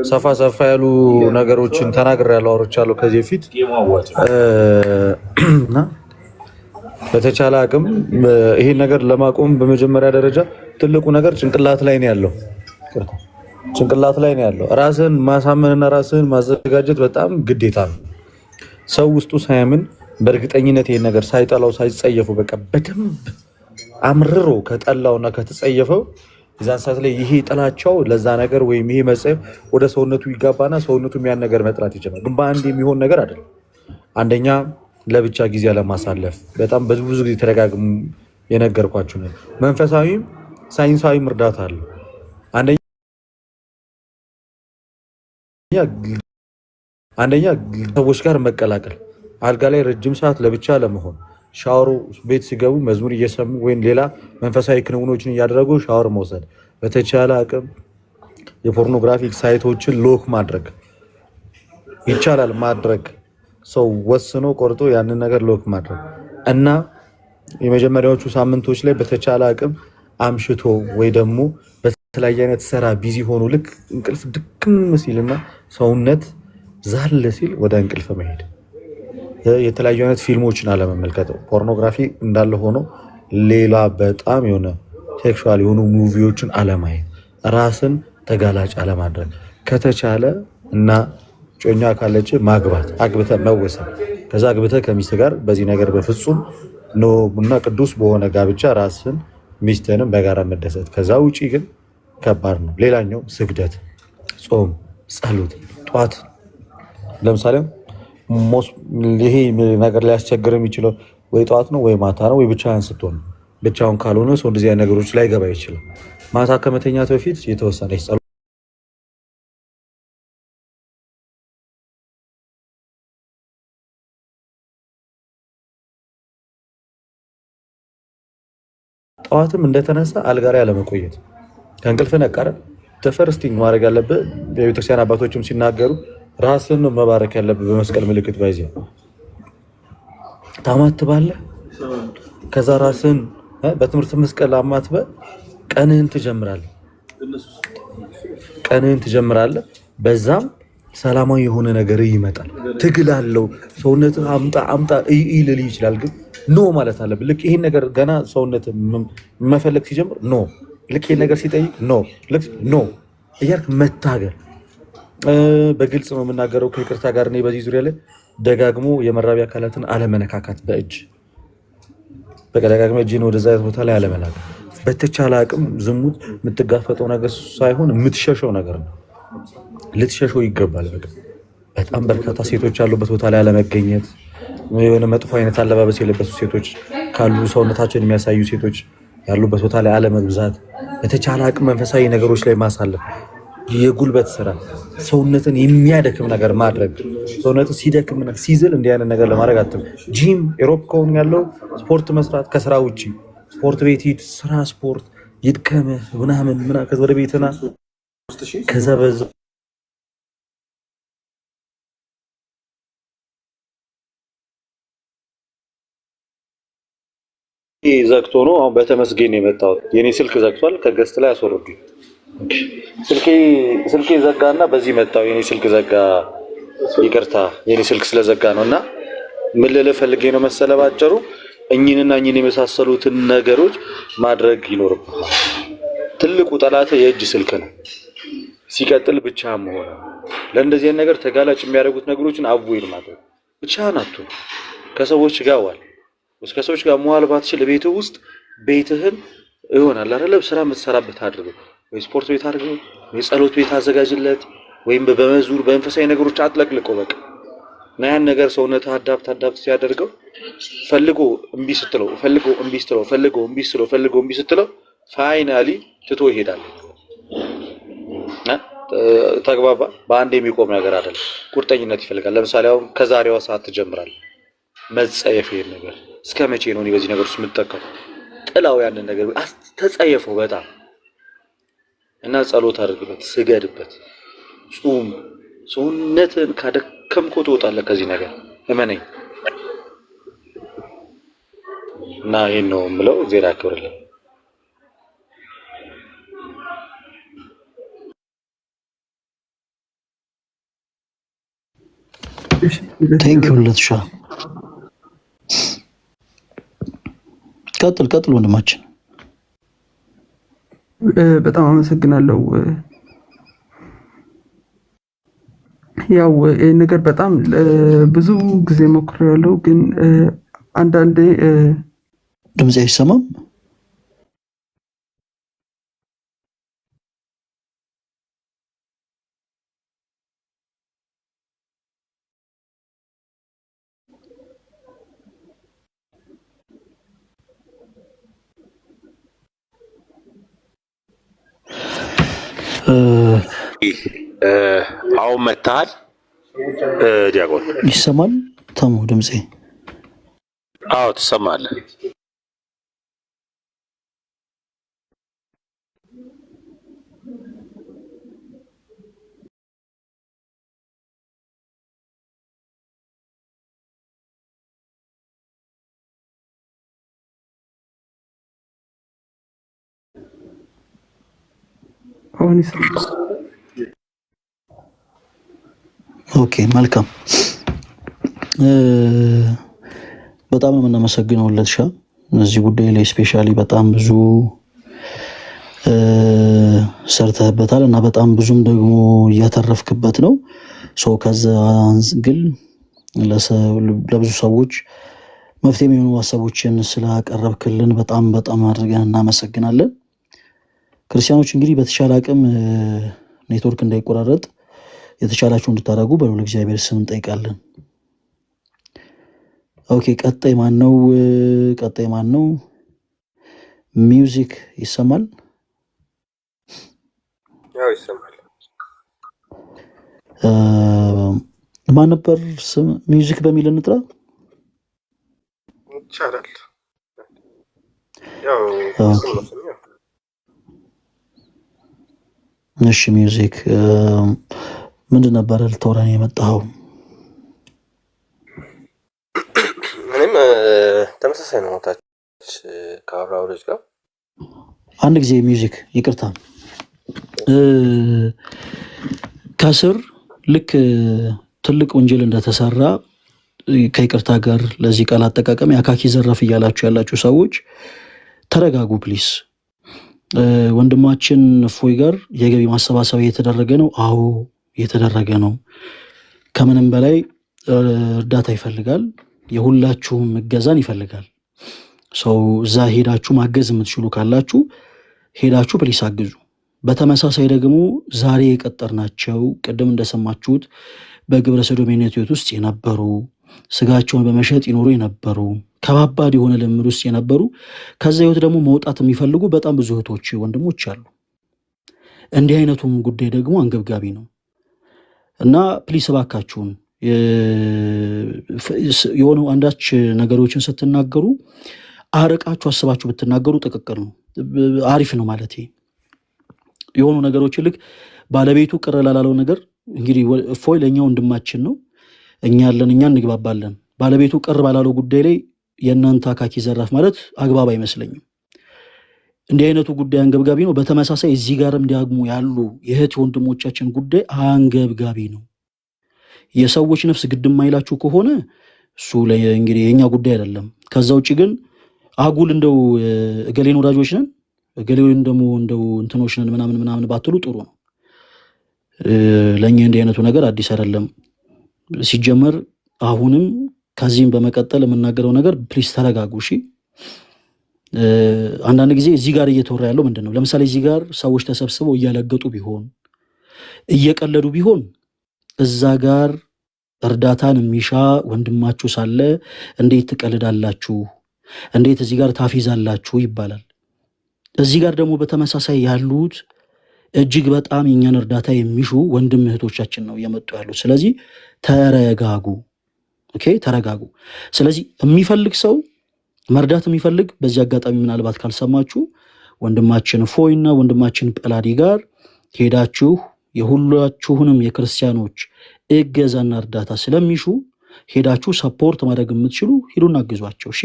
ሰፋ ያሉ ነገሮችን ተናግሬያለሁ፣ አውርቻለሁ ከዚህ በፊት እና በተቻለ አቅም ይሄን ነገር ለማቆም በመጀመሪያ ደረጃ ትልቁ ነገር ጭንቅላት ላይ ነው ያለው። ጭንቅላት ላይ ነው ያለው። ራስን ማሳመንና ራስን ማዘጋጀት በጣም ግዴታ ነው። ሰው ውስጡ ሳያምን በእርግጠኝነት ይሄን ነገር ሳይጠላው ሳይጸየፈው በቃ በደንብ አምርሮ ከጠላውና ከተጸየፈው እዛን ሰዓት ላይ ይሄ ጥላቻው ለዛ ነገር ወይም ይሄ መጸየፍ ወደ ሰውነቱ ይጋባና ሰውነቱ ያን ነገር መጥራት ይጀምራል። ግን በአንድ የሚሆን ነገር አይደለም። አንደኛ ለብቻ ጊዜ አለማሳለፍ፣ በጣም ብዙ ጊዜ ተደጋግሞ የነገርኳችሁ ነው። መንፈሳዊም ሳይንሳዊም እርዳታ አለ። አንደኛ ሰዎች ጋር መቀላቀል፣ አልጋ ላይ ረጅም ሰዓት ለብቻ ለመሆን፣ ሻወሩ ቤት ሲገቡ መዝሙር እየሰሙ ወይም ሌላ መንፈሳዊ ክንውኖችን እያደረጉ ሻወር መውሰድ። በተቻለ አቅም የፖርኖግራፊክ ሳይቶችን ሎክ ማድረግ ይቻላል። ማድረግ ሰው ወስኖ ቆርጦ ያንን ነገር ሎክ ማድረግ እና የመጀመሪያዎቹ ሳምንቶች ላይ በተቻለ አቅም አምሽቶ ወይ ደግሞ በተለያየ አይነት ስራ ቢዚ ሆኖ ልክ እንቅልፍ ድክም ሲልና ሰውነት ዛለ ሲል ወደ እንቅልፍ መሄድ፣ የተለያዩ አይነት ፊልሞችን አለመመልከት። ፖርኖግራፊ እንዳለ ሆኖ ሌላ በጣም የሆነ ሴክሹዋል የሆኑ ሙቪዎችን አለማየት፣ ራስን ተጋላጭ አለማድረግ። ከተቻለ እና ጮኛ ካለች ማግባት፣ አግብተ መወሰን። ከዛ አግብተ ከሚስት ጋር በዚህ ነገር በፍጹም ኖ እና ቅዱስ በሆነ ጋብቻ ራስን ሚስትንም በጋራ መደሰት። ከዛ ውጪ ግን ከባድ ነው። ሌላኛው ስግደት፣ ጾም፣ ጸሎት። ጠዋት ለምሳሌ ይሄ ነገር ሊያስቸግር የሚችለው ወይ ጠዋት ነው ወይ ማታ ነው ወይ ብቻህን ስትሆን። ብቻውን ካልሆነ ሰው እንደዚህ አይነት ነገሮች ላይ ገባ ይችላል። ማታ ከመተኛት በፊት የተወሰነች ጸሎት ጠዋትም እንደተነሳ አልጋ ላይ አለመቆየት። ከእንቅልፍ ነቃረ ተፈርስቲንግ ማድረግ ያለብህ የቤተክርስቲያን አባቶችም ሲናገሩ ራስን ነው መባረክ ያለብህ በመስቀል ምልክት ባይዜ ታማትባለህ። ከዛ ራስን በትምህርት መስቀል አማትበህ ቀንህን ትጀምራለህ። በዛም ሰላማዊ የሆነ ነገር ይመጣል። ትግል አለው ሰውነት አምጣ ይልል ይችላል፣ ግን ኖ ማለት አለብህ። ልክ ይሄን ነገር ገና ሰውነት መፈለግ ሲጀምር ኖ፣ ልክ ይሄን ነገር ሲጠይቅ ኖ እያልክ መታገል። በግልጽ ነው የምናገረው ከይቅርታ ጋር። እኔ በዚህ ዙሪያ ላይ ደጋግሞ የመራቢያ አካላትን አለመነካካት፣ በእጅ ደጋግሞ እጅን ወደዛ ቦታ ላይ አለመላክ። በተቻለ አቅም ዝሙት የምትጋፈጠው ነገር ሳይሆን የምትሸሸው ነገር ነው። ልትሸሸው ይገባል። በጣም በርካታ ሴቶች ያሉበት ቦታ ላይ አለመገኘት፣ የሆነ መጥፎ አይነት አለባበስ የለበሱ ሴቶች ካሉ፣ ሰውነታቸውን የሚያሳዩ ሴቶች ያሉበት ቦታ ላይ አለመብዛት። በተቻለ አቅም መንፈሳዊ ነገሮች ላይ ማሳለፍ፣ የጉልበት ስራ፣ ሰውነትን የሚያደክም ነገር ማድረግ። ሰውነት ሲደክም ሲዝል እንዲህ አይነት ነገር ለማድረግ አትም። ጂም ኤሮፕ ከሆነ ያለው ስፖርት መስራት፣ ከስራ ውጭ ስፖርት ቤት ሂድ፣ ስራ ስፖርት ይድከምህ ምናምን ከዛ ወደ ቤትና ከዛ በዛ ዘግቶ ነው። አሁን በተመስገን የመጣው የኔ ስልክ ዘግቷል። ከገስት ላይ አስወርዱኝ። ስልኬ ዘጋና በዚህ መጣው። የኔ ስልክ ዘጋ። ይቅርታ የኔ ስልክ ስለዘጋ ነው። እና ምን ልልህ ፈልጌ ነው መሰለህ፣ ባጭሩ እኚህንና እኚህን የመሳሰሉትን ነገሮች ማድረግ ይኖርብሃል። ትልቁ ጠላት የእጅ ስልክ ነው። ሲቀጥል ብቻህን መሆን። ለእንደዚህ አይነት ነገር ተጋላጭ የሚያደርጉት ነገሮችን አቮይድ ማድረግ። ብቻህን አትሁን። ከሰዎች ጋር ዋል። ከሰዎች ጋር መዋል ባትችል ቤትህ ውስጥ ቤትህን ይሆናል አይደል ስራ የምትሰራበት አድርገው፣ ወይ ስፖርት ቤት አድርገው፣ ወይ ጸሎት ቤት አዘጋጅለት፣ ወይም በመዝሙር በመንፈሳዊ ነገሮች አጥለቅልቀው። በቃ እና ያን ነገር ሰውነትህ አዳፕት ሲያደርገው ፈልጎ እምቢ ስትለው ፋይናሊ ትቶ ይሄዳል። ተግባባ። በአንድ የሚቆም ነገር አይደለም። ቁርጠኝነት ይፈልጋል። ለምሳሌ አሁን ከዛሬዋ ሰዓት ትጀምራለህ መጸየፍ። ይሄን ነገር እስከ መቼ ነው እኔ በዚህ ነገር ውስጥ የምጠቀም? ጥላው ያንን ነገር ተጸየፈው በጣም እና ጸሎት አድርግበት፣ ስገድበት፣ ጹም። ሰውነትን ካደከምከው ትወጣለህ ከዚህ ነገር እመነኝ። እና ይሄን ነው የምለው። እግዚአብሔር ያክብርልኝ። ቴንኪው ለትሻ። ቀጥል ወንድማችን። በጣም አመሰግናለሁ። ያው ይህ ነገር በጣም ብዙ ጊዜ ሞክሬያለሁ፣ ግን አንዳንዴ ድምጽ አይሰማም። አሁን መታል ዲያቆን ይሰማል። ተሙ ድምጼ አዎ ትሰማለህ። አሁን ይሰማል። ኦኬ መልካም። በጣም ነው የምናመሰግነው ለትሻ እዚህ ጉዳይ ላይ ስፔሻሊ በጣም ብዙ ሰርተህበታል እና በጣም ብዙም ደግሞ እያተረፍክበት ነው። ከዛ ግን ለብዙ ሰዎች መፍትሄ የሚሆኑ ሀሳቦችን ስላቀረብክልን በጣም በጣም አድርገን እናመሰግናለን። ክርስቲያኖች እንግዲህ በተሻለ አቅም ኔትወርክ እንዳይቆራረጥ የተቻላችሁ እንድታደርጉ በልዑል እግዚአብሔር ስም እንጠይቃለን። ኦኬ ቀጣይ ማን ነው? ሚውዚክ ይሰማል? ያው ይሰማል። ማን ነበር ስም? ሚውዚክ በሚል እንጥራ ይቻላል። ያው እሺ ሚውዚክ ምንድን ነበረ ልታወራን የመጣኸው? እኔም ተመሳሳይ ነው። ታች ከአብርሃም ልጅ ጋር አንድ ጊዜ ሚውዚክ ይቅርታ፣ ከስር ልክ ትልቅ ወንጀል እንደተሰራ ከይቅርታ ጋር ለዚህ ቃል አጠቃቀም የአካኪ ዘራፍ እያላችሁ ያላችሁ ሰዎች ተረጋጉ ፕሊስ። ወንድማችን እፎይ ጋር የገቢ ማሰባሰቢያ እየተደረገ ነው። አዎ እየተደረገ ነው። ከምንም በላይ እርዳታ ይፈልጋል። የሁላችሁም እገዛን ይፈልጋል። እዛ ሄዳችሁ ማገዝ የምትችሉ ካላችሁ ሄዳችሁ ፕሊስ አግዙ። በተመሳሳይ ደግሞ ዛሬ የቀጠርናቸው ቅድም እንደሰማችሁት በግብረ ሰዶሜነት ሕይወት ውስጥ የነበሩ ስጋቸውን በመሸጥ ይኖሩ የነበሩ ከባባድ የሆነ ልምድ ውስጥ የነበሩ ከዛ ሕይወት ደግሞ መውጣት የሚፈልጉ በጣም ብዙ እህቶች ወንድሞች አሉ። እንዲህ አይነቱም ጉዳይ ደግሞ አንገብጋቢ ነው እና ፕሊስ እባካችሁን የሆኑ አንዳች ነገሮችን ስትናገሩ አርቃችሁ አስባችሁ ብትናገሩ ጥቅቅር ነው፣ አሪፍ ነው ማለት የሆኑ ነገሮችን ልክ ባለቤቱ ቅር ላላለው ነገር እንግዲህ እፎይ ለእኛ ወንድማችን ነው፣ እኛ እንግባባለን። ባለቤቱ ቅር ባላለው ጉዳይ ላይ የእናንተ አካኪ ዘራፍ ማለት አግባብ አይመስለኝም። እንዲህ አይነቱ ጉዳይ አንገብጋቢ ነው። በተመሳሳይ እዚህ ጋርም ደግሞ ያሉ የእህት ወንድሞቻችን ጉዳይ አንገብጋቢ ነው። የሰዎች ነፍስ ግድ የማይላችሁ ከሆነ እሱ እንግዲህ የእኛ ጉዳይ አይደለም። ከዛ ውጭ ግን አጉል እንደው እገሌን ወዳጆች ነን እገሌን ደግሞ እንደው እንትኖች ነን ምናምን ባትሉ ጥሩ ነው። ለእኛ እንዲህ አይነቱ ነገር አዲስ አይደለም። ሲጀመር አሁንም ከዚህም በመቀጠል የምናገረው ነገር ፕሊስ ተረጋጉ እሺ። አንዳንድ ጊዜ እዚህ ጋር እየተወራ ያለው ምንድን ነው? ለምሳሌ እዚህ ጋር ሰዎች ተሰብስበው እያለገጡ ቢሆን እየቀለዱ ቢሆን እዛ ጋር እርዳታን የሚሻ ወንድማችሁ ሳለ እንዴት ትቀልዳላችሁ? እንዴት እዚህ ጋር ታፊዛላችሁ ይባላል። እዚህ ጋር ደግሞ በተመሳሳይ ያሉት እጅግ በጣም የኛን እርዳታ የሚሹ ወንድም እህቶቻችን ነው እየመጡ ያሉት። ስለዚህ ተረጋጉ፣ ኦኬ ተረጋጉ። ስለዚህ የሚፈልግ ሰው መርዳት የሚፈልግ በዚህ አጋጣሚ ምናልባት ካልሰማችሁ ወንድማችን እፎይና ወንድማችን ጰላዲ ጋር ሄዳችሁ የሁላችሁንም የክርስቲያኖች እገዛና እርዳታ ስለሚሹ ሄዳችሁ ሰፖርት ማድረግ የምትችሉ ሂዱና አግዟቸው እሺ።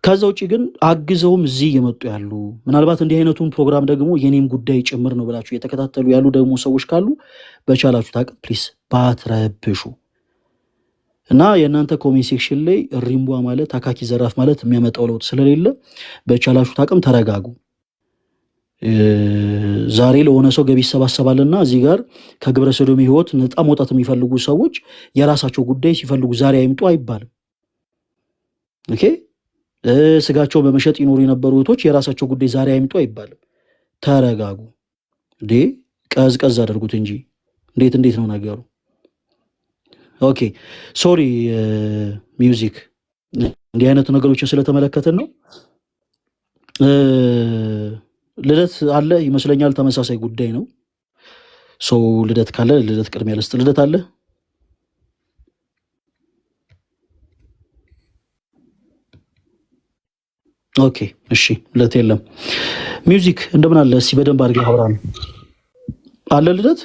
ከዛ ውጭ ግን አግዘውም እዚህ እየመጡ ያሉ ምናልባት እንዲህ አይነቱን ፕሮግራም ደግሞ የኔም ጉዳይ ጭምር ነው ብላችሁ እየተከታተሉ ያሉ ደግሞ ሰዎች ካሉ በቻላችሁ ታቅም ፕሊስ ባትረብሹ እና የእናንተ ኮሜንት ሴክሽን ላይ ሪምቧ ማለት አካኪ ዘራፍ ማለት የሚያመጣው ለውጥ ስለሌለ በቻላችሁ ታቅም ተረጋጉ። ዛሬ ለሆነ ሰው ገቢ ይሰባሰባልና እዚህ ጋር ከግብረ ሰዶም ሕይወት ነፃ መውጣት የሚፈልጉ ሰዎች የራሳቸው ጉዳይ ሲፈልጉ ዛሬ አይምጡ አይባልም። ኦኬ ስጋቸውን በመሸጥ ይኖሩ የነበሩ እህቶች የራሳቸው ጉዳይ ዛሬ አይምጡ አይባልም። ተረጋጉ እንዴ፣ ቀዝቀዝ አድርጉት እንጂ እንዴት ነው ነገሩ? ኦኬ ሶሪ ሚውዚክ እንዲህ አይነት ነገሮችን ስለተመለከትን ነው። ልደት አለ ይመስለኛል፣ ተመሳሳይ ጉዳይ ነው። ልደት ካለ ልደት ቅድሚያ ልስጥ። ልደት አለ ኦኬ እሺ፣ ልደት የለም። ሚውዚክ እንደምን አለ? እስኪ በደንብ አድርገህ አውራን አለ ልደት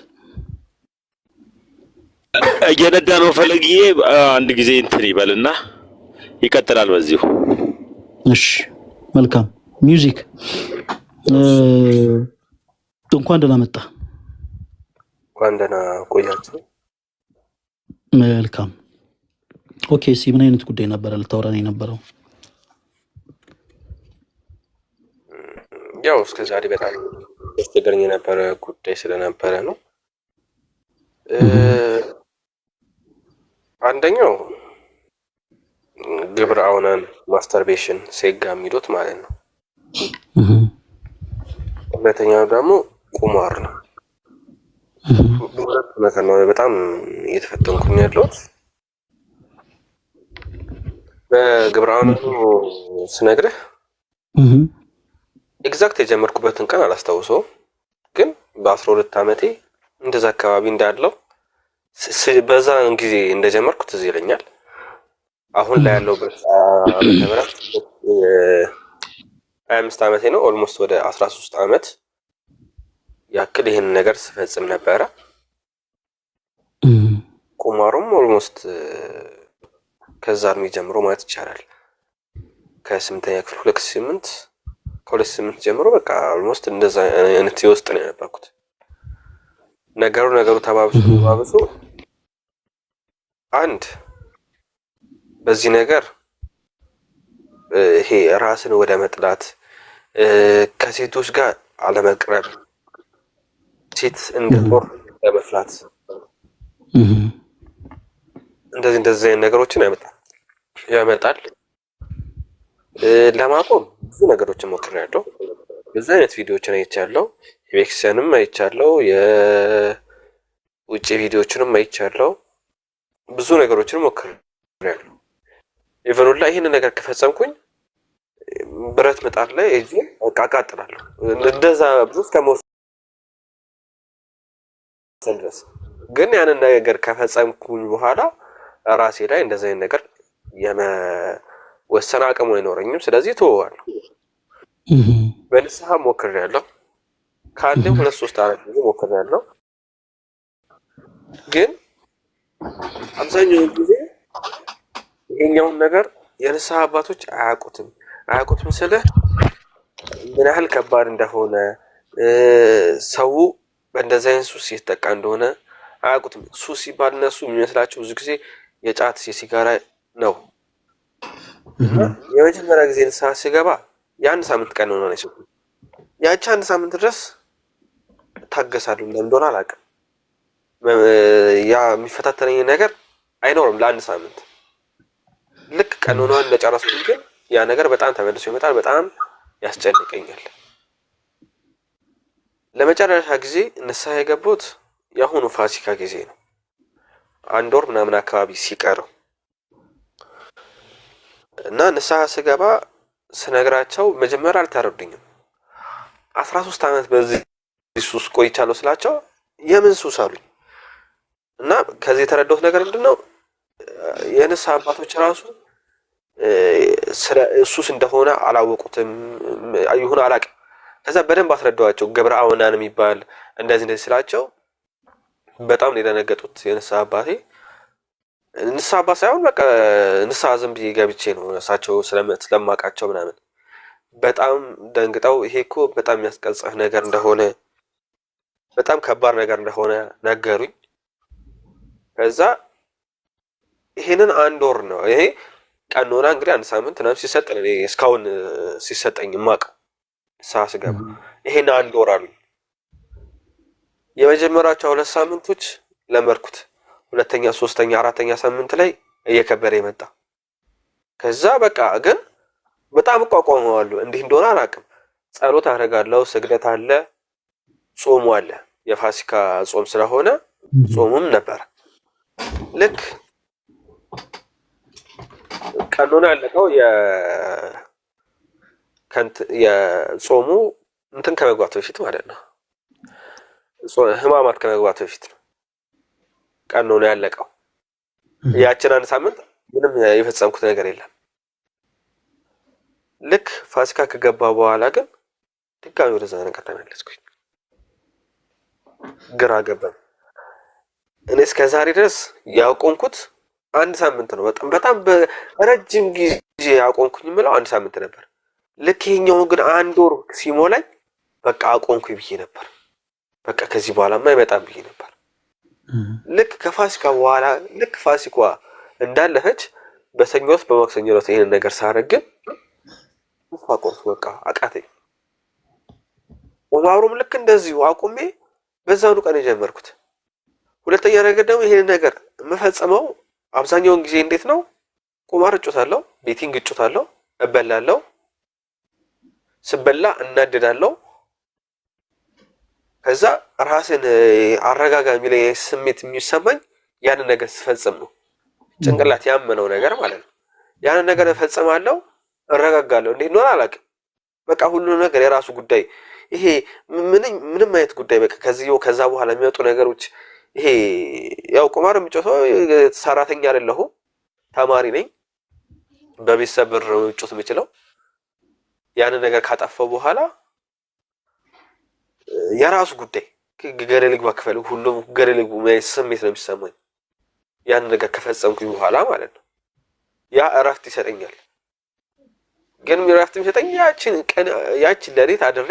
እየነዳ ነው ፈለግዬ። አንድ ጊዜ እንትን ይበልና ይቀጥላል በዚሁ። እሺ መልካም። ሚውዚክ እንኳን ደህና መጣ። እንኳን ደህና ቆያችሁ። መልካም ኦኬ። እስኪ ምን አይነት ጉዳይ ነበረ ልታወራን የነበረው? ያው እስከ ዛሬ በጣም ያስቸገረኝ የነበረ ጉዳይ ስለነበረ ነው። አንደኛው ግብረ አውናን ማስተርቤሽን ሴጋ የሚሉት ማለት ነው። ሁለተኛው ደግሞ ቁማር ነው። ሁለት ነገር ነው። በጣም እየተፈተንኩኝ ያለሁት በግብረ አውናኑ ስነግርህ ኤግዛክት የጀመርኩበትን ቀን አላስታውሰውም፣ ግን በ12 ዓመቴ እንደዛ አካባቢ እንዳለው በዛን ጊዜ እንደጀመርኩ ትዝ ይለኛል። አሁን ላይ ያለሁበት ዓመተ ምህረት 25 ዓመቴ ነው። ኦልሞስት ወደ 13 ዓመት ያክል ይህን ነገር ስፈጽም ነበረ። ቁማሩም ኦልሞስት ከዛ እድሜ ጀምሮ ማለት ይቻላል ከ8ኛ ክፍል 2008 ጀምሮ በቃ ኦልሞስት እንደዛ አይነት ውስጥ ነው የነበርኩት። ነገሩ ተባብሶ አንድ በዚህ ነገር ይሄ ራስን ወደ መጥላት፣ ከሴቶች ጋር አለመቅረብ፣ ሴት እንደ ጦር ለመፍላት እንደዚህ አይነት ነገሮችን ያመጣል። ለማቆም ብዙ ነገሮችን ሞክሬያለሁ። ብዙ አይነት ቪዲዮዎችን አይቻለሁ። የቤክሰንም አይቻለሁ፣ የውጭ ቪዲዮዎችንም አይቻለሁ። ብዙ ነገሮችን ሞክሬያለሁ። ኢቨን ሁላ ይህን ነገር ከፈጸምኩኝ ብረት ምጣድ ላይ እጄ አቃጥላለሁ። እንደዛ ብዙ እስከመወሰን ድረስ። ግን ያንን ነገር ከፈጸምኩኝ በኋላ ራሴ ላይ እንደዚህ አይነት ነገር የመወሰን አቅሙ አይኖረኝም። ስለዚህ ተወዋለሁ። በንስሐ ሞክሬያለሁ። ከአንድም 2-3 ጊዜ ሞክሬያለሁ። ግን አብዛኛውን ጊዜ ይሄኛውን ነገር የንስሐ አባቶች አያውቁትም ስልህ ምን ያህል ከባድ እንደሆነ ሰው በእንደዚህ አይነት ሱስ የተጠቃ እንደሆነ አያውቁትም። ሱስ ሲባል እነሱ የሚመስላቸው ብዙ ጊዜ የጫት የሲጋራ ነው። የመጀመሪያ ጊዜ ንስሐ ሲገባ የ1 ሳምንት ቀን ነው ነው። ያቺ 1 ሳምንት ድረስ ታገሳለሁ። ለምን እንደሆነ አላውቅም። ያ የሚፈታተነኝ ነገር አይኖርም ለ1 ሳምንት። ልክ ቀኖናን እንደጨረስኩኝ ግን ያ ነገር በጣም ተመልሶ ይመጣል። በጣም ያስጨንቀኛል። ለመጨረሻ ጊዜ ንስሐ የገባሁት የአሁኑ ፋሲካ ጊዜ ነው። 1 ወር ምናምን አካባቢ ሲቀረው እና ንስሐ ስገባ ስነግራቸው መጀመሪያ አልተረዱኝም። 13 ዓመት በዚህ ሱስ ቆይቻለሁ ስላቸው የምን ሱስ አሉኝ። እና ከዚህ የተረዳሁት ነገር ምንድነው? የንስሐ አባቶች ራሱ ሱስ እንደሆነ አላወቁትም። ይሁን አላውቅም። ከዛ በደንብ አስረዳኋቸው። ግብረ አውናን የሚባል እንደዚህ ስላቸው በጣም ነው የደነገጡት። የንስሐ አባቴ ንስሐ አባት ሳይሆን በቃ ንስሐ ዝም ብዬ ገብቼ ነው እሳቸው ስለማውቃቸው ምናምን በጣም ደንግጠው ይሄ እኮ በጣም የሚያስቀጽህ ነገር እንደሆነ በጣም ከባድ ነገር እንደሆነ ነገሩኝ። ከዛ ይሄንን 1 ወር ነው ይሄ ቀኖና እንግዲህ 1 ሳምንት ምናምን ሲሰጥ ነው እስካሁን ሲሰጠኝ የማውቀው ንስሐ ስገባ ይሄን 1 ወር አሉኝ። የመጀመሪያዎቹ 2 ሳምንቶች ለመርኩት። 2ኛ፣ 3ኛ፣ 4ኛ ሳምንት ላይ እየከበረ ይመጣ። ከዛ በቃ ግን በጣም እቋቋመዋለሁ። እንዲህ እንደሆነ አላውቅም። ጸሎት አደርጋለሁ፣ ስግደት አለ፣ ጾሙ አለ። የፋሲካ ጾም ስለሆነ ጾሙም ነበር። ልክ ቀኖና ያለቀው የጾሙ እንትን ከመግባቱ በፊት ማለት ነው። ህማማት ከመግባቱ በፊት ነው ቀኖና ያለቀው። ያችን 1 ሳምንት ምንም የፈጸምኩት ነገር የለም። ልክ ፋሲካ ከገባ በኋላ ግን ድጋሚ ወደዛ ነገር ተመለስኩኝ። ግራ ገባኝ። እኔ እስከ ዛሬ ድረስ ያቆምኩት 1 ሳምንት ነው። በጣም በረጅም ጊዜ ያቆምኩኝ የምለው 1 ሳምንት ነበር። ልክ ይሄኛው ግን 1 ወር ሲሞላኝ በቃ አቆምኩኝ ብዬ ነበር። በቃ ከዚህ በኋላማ አይመጣም ብዬ ነበር። ልክ ከፋሲካ በኋላ ልክ ፋሲካ እንዳለፈች በሰኞ ዕለት በማክሰኞ ዕለት ይሄን ነገር ሳረግ ግን አቆምኩ። በቃ አቃተኝ። ቁማሩም ልክ እንደዚሁ አቁሜ በዛኑ ቀን የጀመርኩት። ሁለተኛ ነገር ደግሞ ይሄን ነገር የምፈጽመው አብዛኛውን ጊዜ እንዴት ነው? ቁማር እጮታለሁ፣ ቤቲንግ እጮታለሁ፣ እበላለሁ። ስበላ እናደዳለሁ። ከዛ ራስን አረጋጋ የሚለኝ ስሜት የሚሰማኝ ያንን ነገር ስፈጽም ነው። ጭንቅላት ያመነው ነገር ማለት ነው። ያንን ነገር እፈጽማለሁ፣ እረጋጋለሁ። እንዴት ነው አላውቅም። በቃ ሁሉ ነገር የራሱ ጉዳይ። ይሄ ምንም አይነት ጉዳይ በቃ ከዛ በኋላ የሚወጡ ነገሮች ይሄ ያው ቁማር የምጮተው ሰራተኛ አይደለሁም፣ ተማሪ ነኝ። በቤተሰብ ብር ጮት የምችለው ያንን ነገር ካጠፋው በኋላ የራሱ ጉዳይ ገደል ግባ ክፈል ሁሉም ገደል ግባ ስሜት ነው የሚሰማኝ ያንን ነገር ከፈጸምኩኝ በኋላ ማለት ነው። ያ እረፍት ይሰጠኛል። ግን እረፍት የሚሰጠኝ ያችን ለሌት አድሬ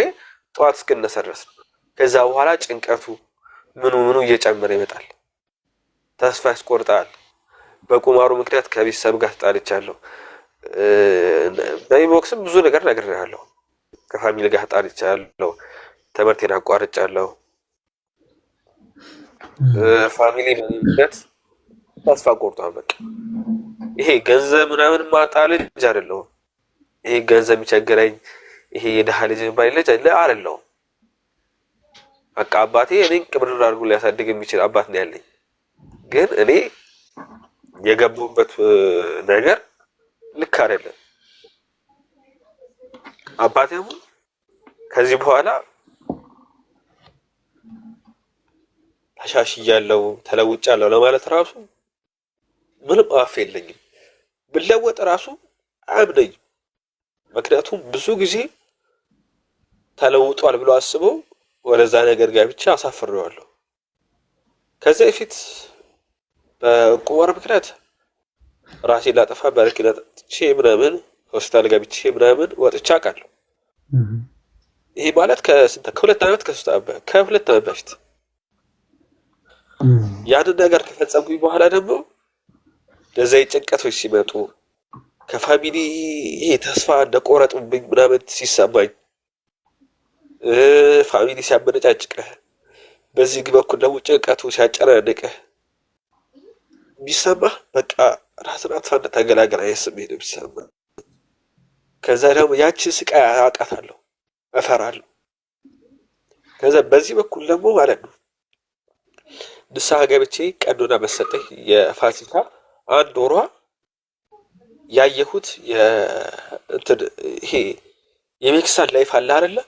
ጠዋት እስክነሳ ድረስ ነው። ከዛ በኋላ ጭንቀቱ ምኑ እየጨመረ ይመጣል። ተስፋ ያስቆርጣል። በቁማሩ ምክንያት ከቤተሰብ ጋር ተጣልቻለሁ። በኢንቦክስም ብዙ ነገር ነግሬሃለሁ። ከፋሚሊ ጋር ተጣልቻለሁ። ትምህርቴን አቋርጫለሁ። ፋሚሊ ማለት ተስፋ ቆርጧል። በቃ ይሄ ገንዘብ ምናምን ማጣ ልጅ አይደለሁም። ይሄ ገንዘብ የሚቸግረኝ ይሄ የደሃ ልጅ ባይ ልጅ አይደለሁም። በቃ አባቴ እኔን ቅብር አድርጎ ሊያሳድግ የሚችል አባት ነው ያለኝ። ግን እኔ የገባሁበት ነገር ልክ አይደለም። አባቴ ከዚህ በኋላ ተሻሽያለሁ ተለውጫለሁ ለማለት ራሱ ምንም አፍ የለኝም። ብለወጥ ራሱ አያምነኝም። ምክንያቱም ብዙ ጊዜ ተለውጧል ብሎ አስበው ወደዛ ነገር ጋር ብቻ አሳፍሬዋለሁ። ከዚህ በፊት በቁማር ምክንያት ራሴን ላጠፋ በረኪና ጠጥቼ ምናምን ሆስፒታል ገብቼ ምናምን ወጥቼ አውቃለሁ። ይሄ ማለት ከሁለት ዓመት ከሁለት ዓመት በፊት ያንን ነገር ከፈጸምኩኝ በኋላ ደግሞ ለዛ ጭንቀቶች ሲመጡ ከፋሚሊ ይሄ ተስፋ እንደቆረጡብኝ ምናምን ሲሰማኝ ፋሚሊ ሲያመነጫጭቀህ በዚህ በኩል ደግሞ ጭንቀቱ ሲያጨናንቅህ ቢሰማህ በቃ ራስን አጥፋ እንደተገላገል አይነት ስሜት ነው የሚሰማህ። ከዛ ደግሞ ያችን ስቃይ አውቃታለሁ፣ እፈራለሁ። ከዛ በዚህ በኩል ደግሞ ማለት ነው ንስሐ ገብቼ ቀኖና መሰጠኝ። የፋሲካ 1 ወሯ ያየሁት ይሄ የሜክሳን ላይፍ አለ አይደለ?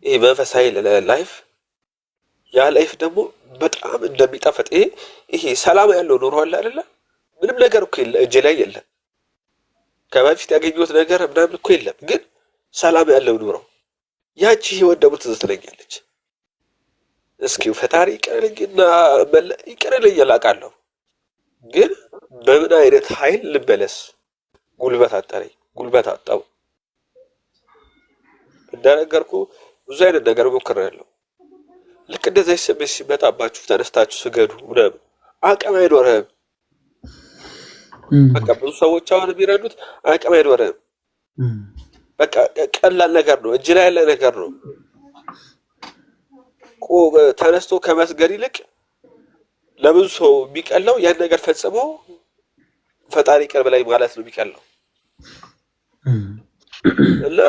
ይሄ መንፈሳዊ ላይፍ ያ ላይፍ ደግሞ በጣም እንደሚጣፈጥ ይሄ ሰላም ያለው ኑሮ አለ አይደለ? ምንም ነገር እኮ እጄ ላይ የለም። ከበፊት ያገኘሁት ነገር ምናምን እኮ የለም። ግን ሰላም ያለው ኑሮ ያቺ ህይወት ደግሞ ትዝ ትለኛለች። እስኪ ፈጣሪ ይቅርልኝ አውቃለሁ። ግን በምን አይነት ኃይል ልበለስ? ጉልበት አጠረኝ፣ ጉልበት አጣው። እንደነገርኩ ብዙ አይነት ነገር ሞክሬያለሁ። ልክ እንደዚህ ስሜት ሲመጣባችሁ ተነስታችሁ ስገዱ ምናምን አቅም አይኖርህም። በቃ ብዙ ሰዎች አሁን የሚረዱት አቅም አይኖርህም። በቃ ቀላል ነገር ነው፣ እጅ ላይ ያለ ነገር ነው። ተነስቶ ከመስገድ ይልቅ ለብዙ ሰው የሚቀለው ያን ነገር ፈጽመው ፈጣሪ ይቅር በለኝ ማለት ነው የሚቀለው። እና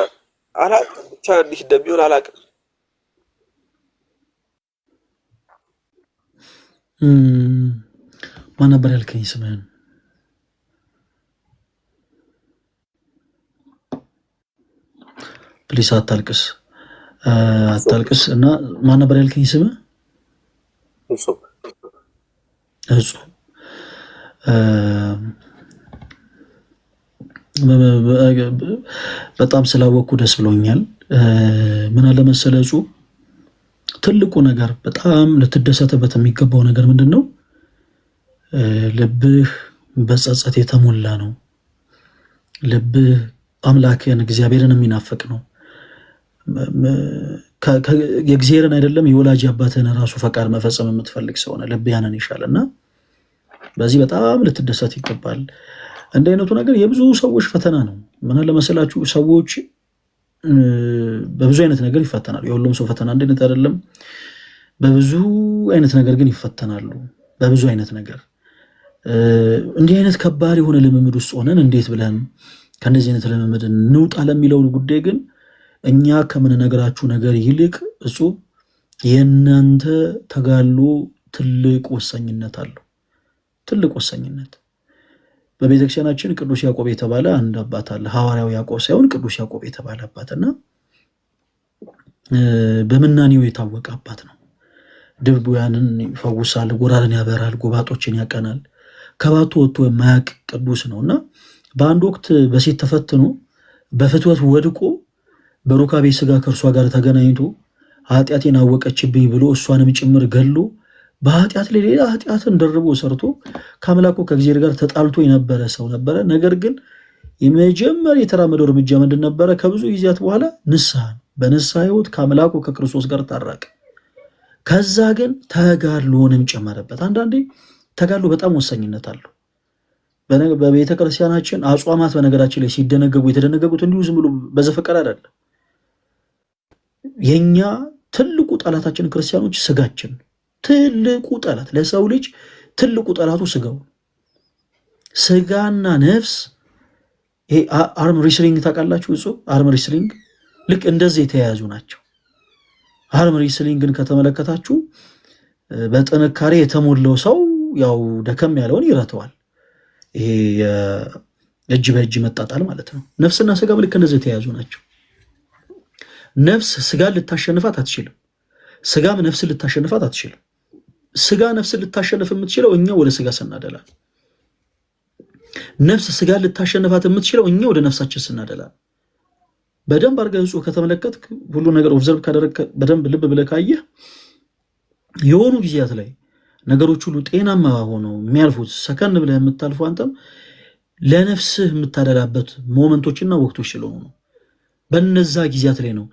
አላቅም ብቻ እንዲህ እንደሚሆን አላቅም። ማን ነበር ያልከኝ ስምህን? ፕሊስ አታልቅስ እና ማን ነበር ያልከኝ ስምህ? እጹብ። በጣም ስላወቅኩ ደስ ብሎኛል። ምን አለ መሰለህ እጹብ፣ ትልቁ ነገር በጣም ልትደሰትበት የሚገባው ነገር ምንድን ነው? ልብህ በጸጸት የተሞላ ነው። ልብህ አምላክን እግዚአብሔርን የሚናፍቅ ነው። የእግዚአብሔርን አይደለም የወላጅ አባትህን ራሱ ፈቃድ መፈጸም የምትፈልግ ሰው ነህ። ልብ ያንን ይሻል እና በዚህ በጣም ልትደሰት ይገባል። እንደ አይነቱ ነገር የብዙ ሰዎች ፈተና ነው። ምን አለ መሰላችሁ፣ ሰዎች በብዙ አይነት ነገር ይፈተናሉ። የሁሉም ሰው ፈተና አንድ አይነት አይደለም። በብዙ አይነት ነገር ግን ይፈተናሉ። በብዙ አይነት ነገር እንዲህ አይነት ከባድ የሆነ ልምምድ ውስጥ ሆነን እንዴት ብለን ከእንደዚህ አይነት ልምምድ እንውጣ ለሚለው ጉዳይ ግን እኛ ከምንነግራችሁ ነገር ይልቅ እጹብ የእናንተ ተጋድሎ ትልቅ ወሳኝነት አለው። ትልቅ ወሳኝነት በቤተክርስቲያናችን ቅዱስ ያዕቆብ የተባለ አንድ አባት አለ። ሐዋርያው ያዕቆብ ሳይሆን ቅዱስ ያዕቆብ የተባለ አባትና በምናኔው የታወቀ አባት ነው። ድውያንን ይፈውሳል፣ ጎራርን ያበራል፣ ጎባጦችን ያቀናል። ከባቱ ወጥቶ የማያውቅ ቅዱስ ነውና በአንድ ወቅት በሴት ተፈትኖ በፍትወት ወድቆ በሩካቤ ስጋ ከእርሷ ጋር ተገናኝቶ ኃጢአቴን አወቀችብኝ ብሎ እሷንም ጭምር ገሎ በኃጢአት ላይ ሌላ ኃጢአትን ደርቦ ሰርቶ ከአምላኩ ከእግዚአብሔር ጋር ተጣልቶ የነበረ ሰው ነበረ። ነገር ግን የመጀመሪያ የተራመደው እርምጃ ምንድን ነበረ? ከብዙ ጊዜያት በኋላ ንስሐ። በንስሐ ሕይወት ከአምላኩ ከክርስቶስ ጋር ታረቀ። ከዛ ግን ተጋድሎንም ጨመረበት። አንዳንዴ ተጋድሎ በጣም ወሳኝነት አለው። በቤተ ክርስቲያናችን አጽዋማት በነገራችን ላይ ሲደነገጉ የተደነገጉት እንዲሁ ዝም ብሎ በዘፈቀድ አይደለም። የኛ ትልቁ ጠላታችን ክርስቲያኖች ስጋችን፣ ትልቁ ጠላት ለሰው ልጅ ትልቁ ጠላቱ ስጋው፣ ስጋና ነፍስ። ይሄ አርም ሪስሊንግ ታውቃላችሁ? እጹብ አርም ሪስሊንግ ልክ እንደዚህ የተያያዙ ናቸው። አርም ሪስሊንግን ከተመለከታችሁ በጥንካሬ የተሞላው ሰው ያው ደከም ያለውን ይረተዋል። ይሄ እጅ በእጅ መጣጣል ማለት ነው። ነፍስና ስጋ ልክ እንደዚህ የተያያዙ ናቸው። ነፍስ ስጋን ልታሸንፋት አትችልም። ስጋም ነፍስን ልታሸንፋት አትችልም። ስጋ ነፍስን ልታሸንፍ የምትችለው እኛ ወደ ስጋ ስናደላ፣ ነፍስ ስጋን ልታሸንፋት የምትችለው እኛ ወደ ነፍሳችን ስናደላ። በደንብ አድርገህ እጹብ ከተመለከትክ ሁሉ ነገር ኦብዘርቭ ካደረግክ በደንብ ልብ ብለህ ካየህ የሆኑ ጊዜያት ላይ ነገሮች ሁሉ ጤናማ ሆነው የሚያልፉት ሰከን ብለህ የምታልፈው አንተም ለነፍስህ የምታደላበት ሞመንቶችና ወቅቶች ስለሆኑ ነው። በነዛ ጊዜያት ላይ ነው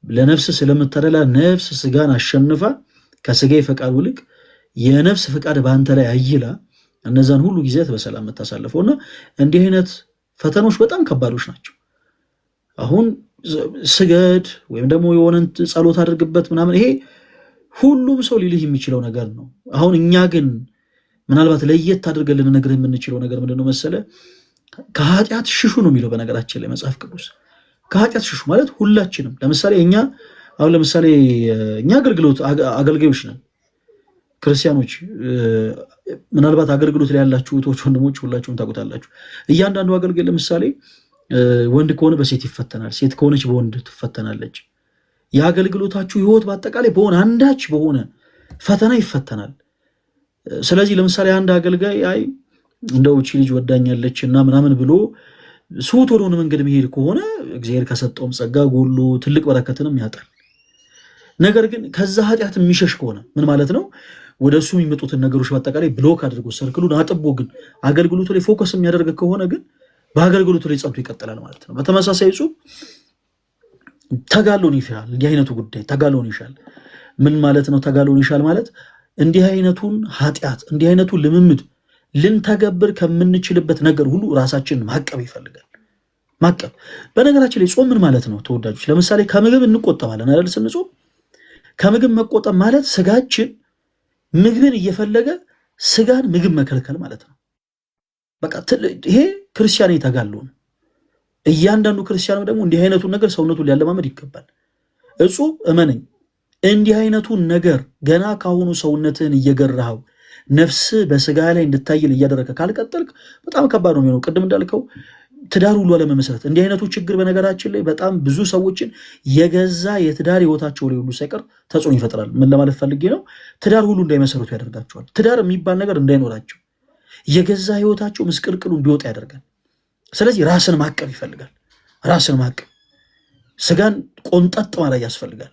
ለነፍስ ስለምታደላ ነፍስ ስጋን አሸንፋ ከስጋ ፈቃድ ይልቅ የነፍስ ፈቃድ በአንተ ላይ አይላ እነዛን ሁሉ ጊዜያት በሰላም የምታሳልፈውና እንዲህ አይነት ፈተኖች በጣም ከባዶች ናቸው። አሁን ስገድ ወይም ደግሞ የሆነን ጸሎት አድርግበት ምናምን ይሄ ሁሉም ሰው ሊልህ የሚችለው ነገር ነው። አሁን እኛ ግን ምናልባት ለየት አድርገን ልንነግርህ የምንችለው ነገር ምንድነው መሰለ? ከኃጢአት ሽሹ ነው የሚለው በነገራችን ላይ መጽሐፍ ቅዱስ። ከኃጢአት ሽሹ ማለት ሁላችንም። ለምሳሌ እኛ አገልጋዮች ነን ክርስቲያኖች። ምናልባት አገልግሎት ላይ ያላችሁ እህቶች፣ ወንድሞች ሁላችሁም ታውቁታላችሁ። እያንዳንዱ አገልጋይ ለምሳሌ ወንድ ከሆነ በሴት ይፈተናል፣ ሴት ከሆነች በወንድ ትፈተናለች። የአገልግሎታችሁ ህይወት በአጠቃላይ በሆነ አንዳች በሆነ ፈተና ይፈተናል። ስለዚህ ለምሳሌ አንድ አገልጋይ አይ እንደው እቺ ልጅ ወዳኛለች እና ምናምን ብሎ ስሁት ወደሆነ መንገድ መሄድ ከሆነ እግዚአብሔር ከሰጠውም ጸጋ ጎሎ ትልቅ በረከትንም ያጣል። ነገር ግን ከዛ ኃጢአት የሚሸሽ ከሆነ ምን ማለት ነው? ወደ እሱ የሚመጡትን ነገሮች በአጠቃላይ ብሎክ አድርጎ ሰርክሉን አጥቦ ግን አገልግሎቱ ላይ ፎከስ የሚያደርግ ከሆነ ግን በአገልግሎቱ ላይ ጸንቶ ይቀጥላል ማለት ነው። በተመሳሳይ እጹብ ተጋድሎን ይሻል። እንዲህ አይነቱ ጉዳይ ተጋድሎን ይሻል። ምን ማለት ነው? ተጋድሎን ይሻል ማለት እንዲህ አይነቱን ኃጢአት እንዲህ አይነቱ ልምምድ ልንተገብር ከምንችልበት ነገር ሁሉ ራሳችንን ማቀብ ይፈልጋል። ማቀብ። በነገራችን ላይ ጾም ምን ማለት ነው ተወዳጆች? ለምሳሌ ከምግብ እንቆጠባለን አይደል? ስንጾም ከምግብ መቆጠብ ማለት ስጋችን ምግብን እየፈለገ ስጋን ምግብ መከልከል ማለት ነው። በቃ ይሄ ክርስቲያን ተጋድሎ ነው። እያንዳንዱ ክርስቲያን ደግሞ እንዲህ አይነቱን ነገር ሰውነቱን ሊያለማመድ ይገባል። እጹብ እመነኝ፣ እንዲህ አይነቱን ነገር ገና ካሁኑ ሰውነትህን እየገራኸው ነፍስ በስጋ ላይ እንድታይል እያደረገ ካልቀጠልክ በጣም ከባድ ነው የሚሆነው። ቅድም እንዳልከው ትዳር ሁሉ አለመመስረት፣ እንዲህ አይነቱ ችግር በነገራችን ላይ በጣም ብዙ ሰዎችን የገዛ የትዳር ህይወታቸው ላይ ሁሉ ሳይቀር ተጽዕኖ ይፈጥራል። ምን ለማለት ፈልጌ ነው? ትዳር ሁሉ እንዳይመሰረቱ ያደርጋቸዋል። ትዳር የሚባል ነገር እንዳይኖራቸው የገዛ ህይወታቸው ምስቅልቅሉ እንዲወጣ ያደርጋል። ስለዚህ ራስን ማቀብ ይፈልጋል። ራስን ማቀብ ስጋን ቆንጠጥ ማለት ያስፈልጋል።